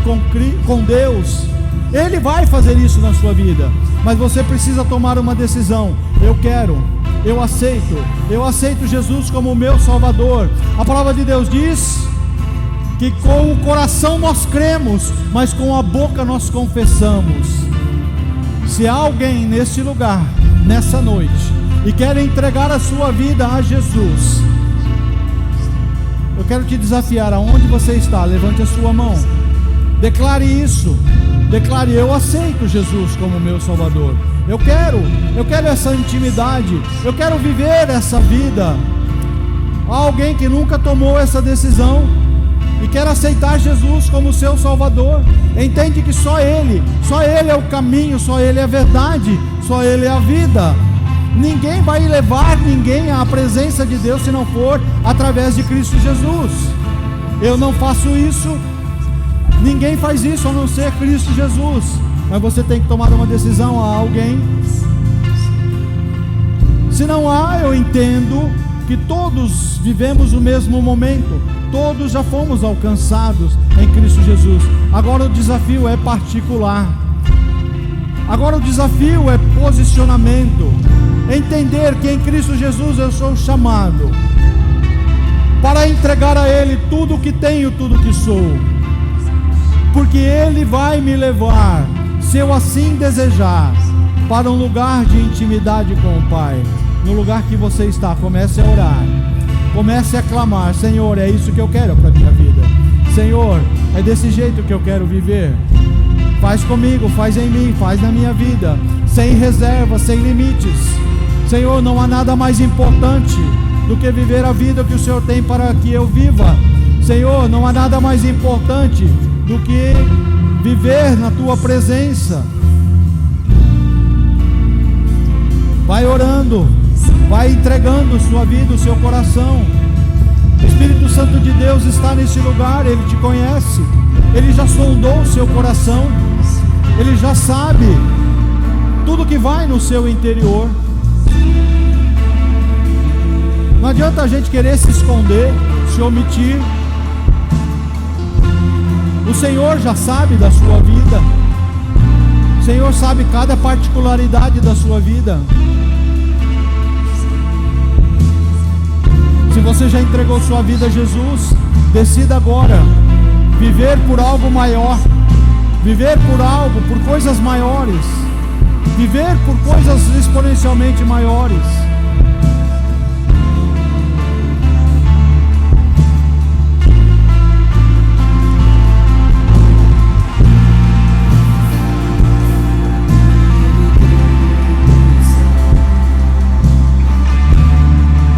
com Deus. Ele vai fazer isso na sua vida, mas você precisa tomar uma decisão. Eu quero, eu aceito Jesus como meu Salvador. A palavra de Deus diz que com o coração nós cremos, mas com a boca nós confessamos. Se há alguém nesse lugar, nessa noite, e quer entregar a sua vida a Jesus, eu quero te desafiar, aonde você está, levante a sua mão, declare isso, declare: eu aceito Jesus como meu Salvador, eu quero essa intimidade, eu quero viver essa vida. Há alguém que nunca tomou essa decisão e quer aceitar Jesus como seu Salvador, entende que só Ele é o caminho, só Ele é a verdade, só Ele é a vida. Ninguém vai levar ninguém à presença de Deus se não for através de Cristo Jesus. Eu não faço isso, ninguém faz isso a não ser Cristo Jesus. Mas você tem que tomar uma decisão. A alguém, se não há, eu entendo que todos vivemos o mesmo momento, todos já fomos alcançados em Cristo Jesus. Agora o desafio é particular, agora o desafio é posicionamento, entender que em Cristo Jesus eu sou chamado para entregar a Ele tudo o que tenho, tudo o que sou, porque Ele vai me levar, se eu assim desejar, para um lugar de intimidade com o Pai. No lugar que você está, comece a orar, comece a clamar: Senhor, é isso que eu quero para a minha vida. Senhor, é desse jeito que eu quero viver. Faz comigo, faz em mim, faz na minha vida, sem reserva, sem limites. Senhor, não há nada mais importante do que viver a vida que o Senhor tem para que eu viva. Senhor, não há nada mais importante do que viver na Tua presença. Vai orando, vai entregando sua vida, o seu coração. O Espírito Santo de Deus está nesse lugar, Ele te conhece, Ele já sondou o seu coração, Ele já sabe tudo que vai no seu interior. Não adianta a gente querer se esconder, se omitir. O Senhor já sabe da sua vida, o Senhor sabe cada particularidade da sua vida. Se você já entregou sua vida a Jesus, decida agora viver por algo maior, viver por algo, por coisas maiores, viver por coisas exponencialmente maiores.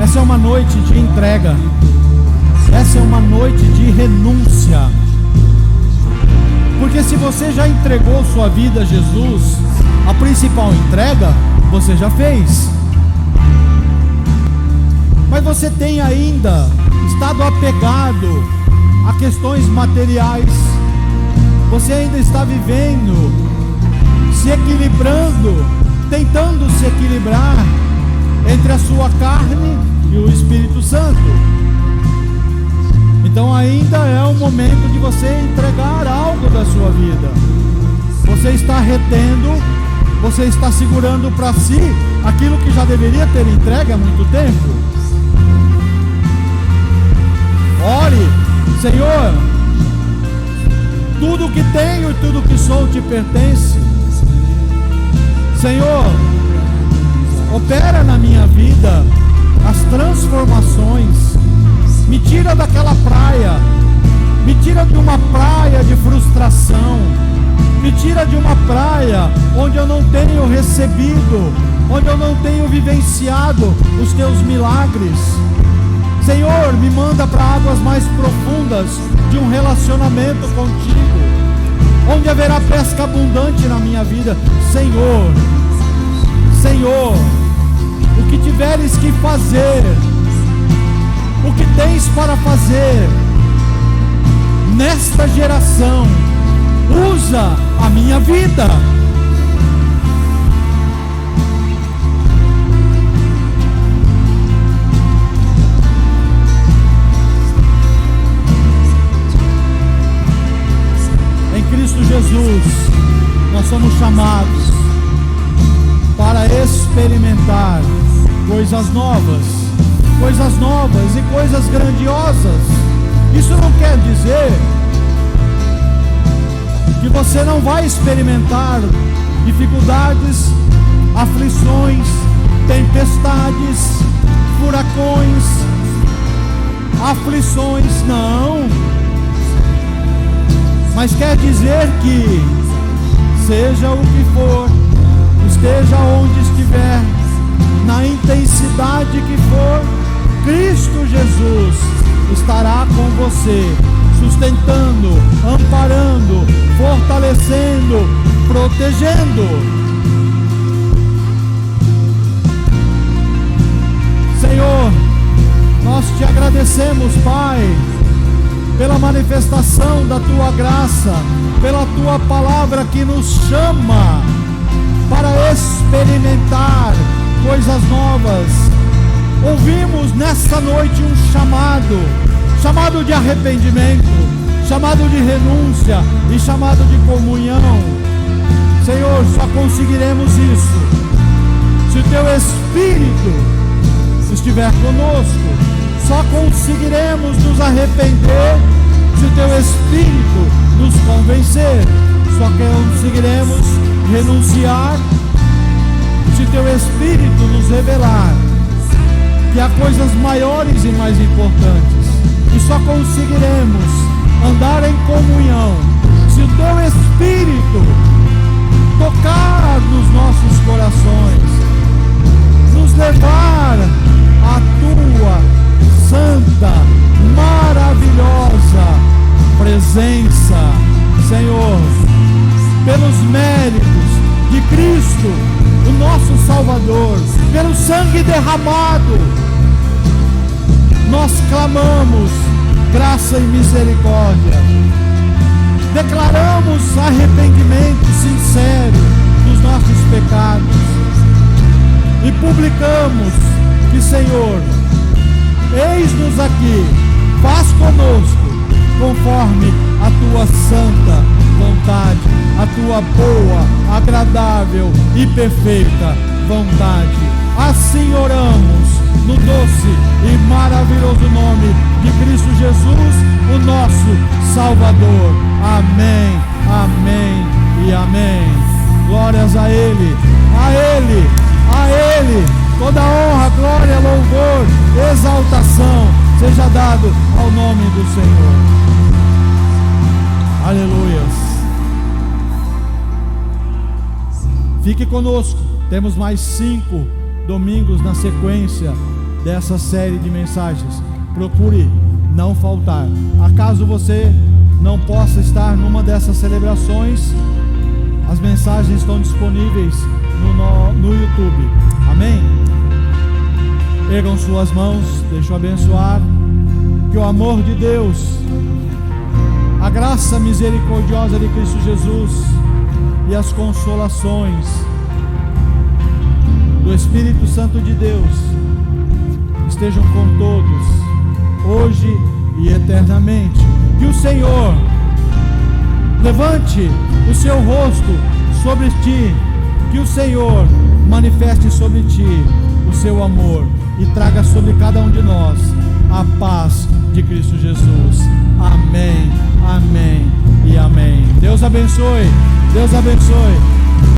Essa é uma noite de entrega, essa é uma noite de renúncia, porque se você já entregou sua vida a Jesus, a principal entrega você já fez, mas você tem ainda estado apegado a questões materiais, você ainda está vivendo, se equilibrando, tentando se equilibrar entre a sua carne e o Espírito Santo. Então ainda é o momento de você entregar algo da sua vida. Você está retendo, você está segurando para si aquilo que já deveria ter entregue há muito tempo. Ore: Senhor, tudo que tenho e tudo que sou te pertence. Senhor, opera na minha vida as transformações, me tira daquela praia, me tira de uma praia de frustração, Me tira de uma praia onde eu não tenho recebido, onde eu não tenho vivenciado os teus milagres. Senhor, me manda para águas mais profundas de um relacionamento contigo, onde haverá pesca abundante na minha vida. Senhor, o que tiveres que fazer, o que tens para fazer nesta geração, usa a minha vida. Em Cristo Jesus, nós somos chamados para experimentar coisas novas e coisas grandiosas. Isso não quer dizer que você não vai experimentar dificuldades, aflições, tempestades, furacões, aflições, não. Mas quer dizer que, seja o que for, esteja onde estiver, na intensidade que for, Cristo Jesus estará com você, sustentando, amparando, fortalecendo, protegendo. Senhor, nós te agradecemos, Pai, pela manifestação da tua graça, pela tua palavra que nos chama para experimentar coisas novas. Ouvimos nessa noite um chamado de arrependimento, chamado de renúncia e chamado de comunhão. Senhor, só conseguiremos isso se o teu Espírito estiver conosco. Só conseguiremos nos arrepender se o teu Espírito nos convencer. Só conseguiremos renunciar se o teu Espírito nos revelar que há coisas maiores e mais importantes. E só conseguiremos andar em comunhão se o teu Espírito tocar nos nossos corações, nos levar à tua santa, maravilhosa presença. Senhor, pelos méritos de Cristo, o nosso Salvador, pelo sangue derramado, nós clamamos graça e misericórdia, declaramos arrependimento sincero dos nossos pecados e publicamos que, Senhor, eis-nos aqui, faz conosco conforme a tua santa vontade, a tua boa, agradável e perfeita vontade. Assim oramos no doce e maravilhoso nome de Cristo Jesus, o nosso Salvador. Amém, amém e amém. Glórias a Ele, a Ele, a Ele. Toda honra, glória, louvor, exaltação seja dado ao nome do Senhor. Aleluias. Fique conosco. Temos mais 5 domingos na sequência dessa série de mensagens. Procure não faltar. Acaso você não possa estar numa dessas celebrações, as mensagens estão disponíveis no YouTube. Amém? Ergam suas mãos, deixa eu abençoar. Que o amor de Deus, a graça misericordiosa de Cristo Jesus e as consolações do Espírito Santo de Deus estejam com todos, hoje e eternamente. Que o Senhor levante o seu rosto sobre ti, que o Senhor manifeste sobre ti o seu amor e traga sobre cada um de nós a paz de Cristo Jesus. Amém, amém e amém. Deus abençoe, Deus abençoe.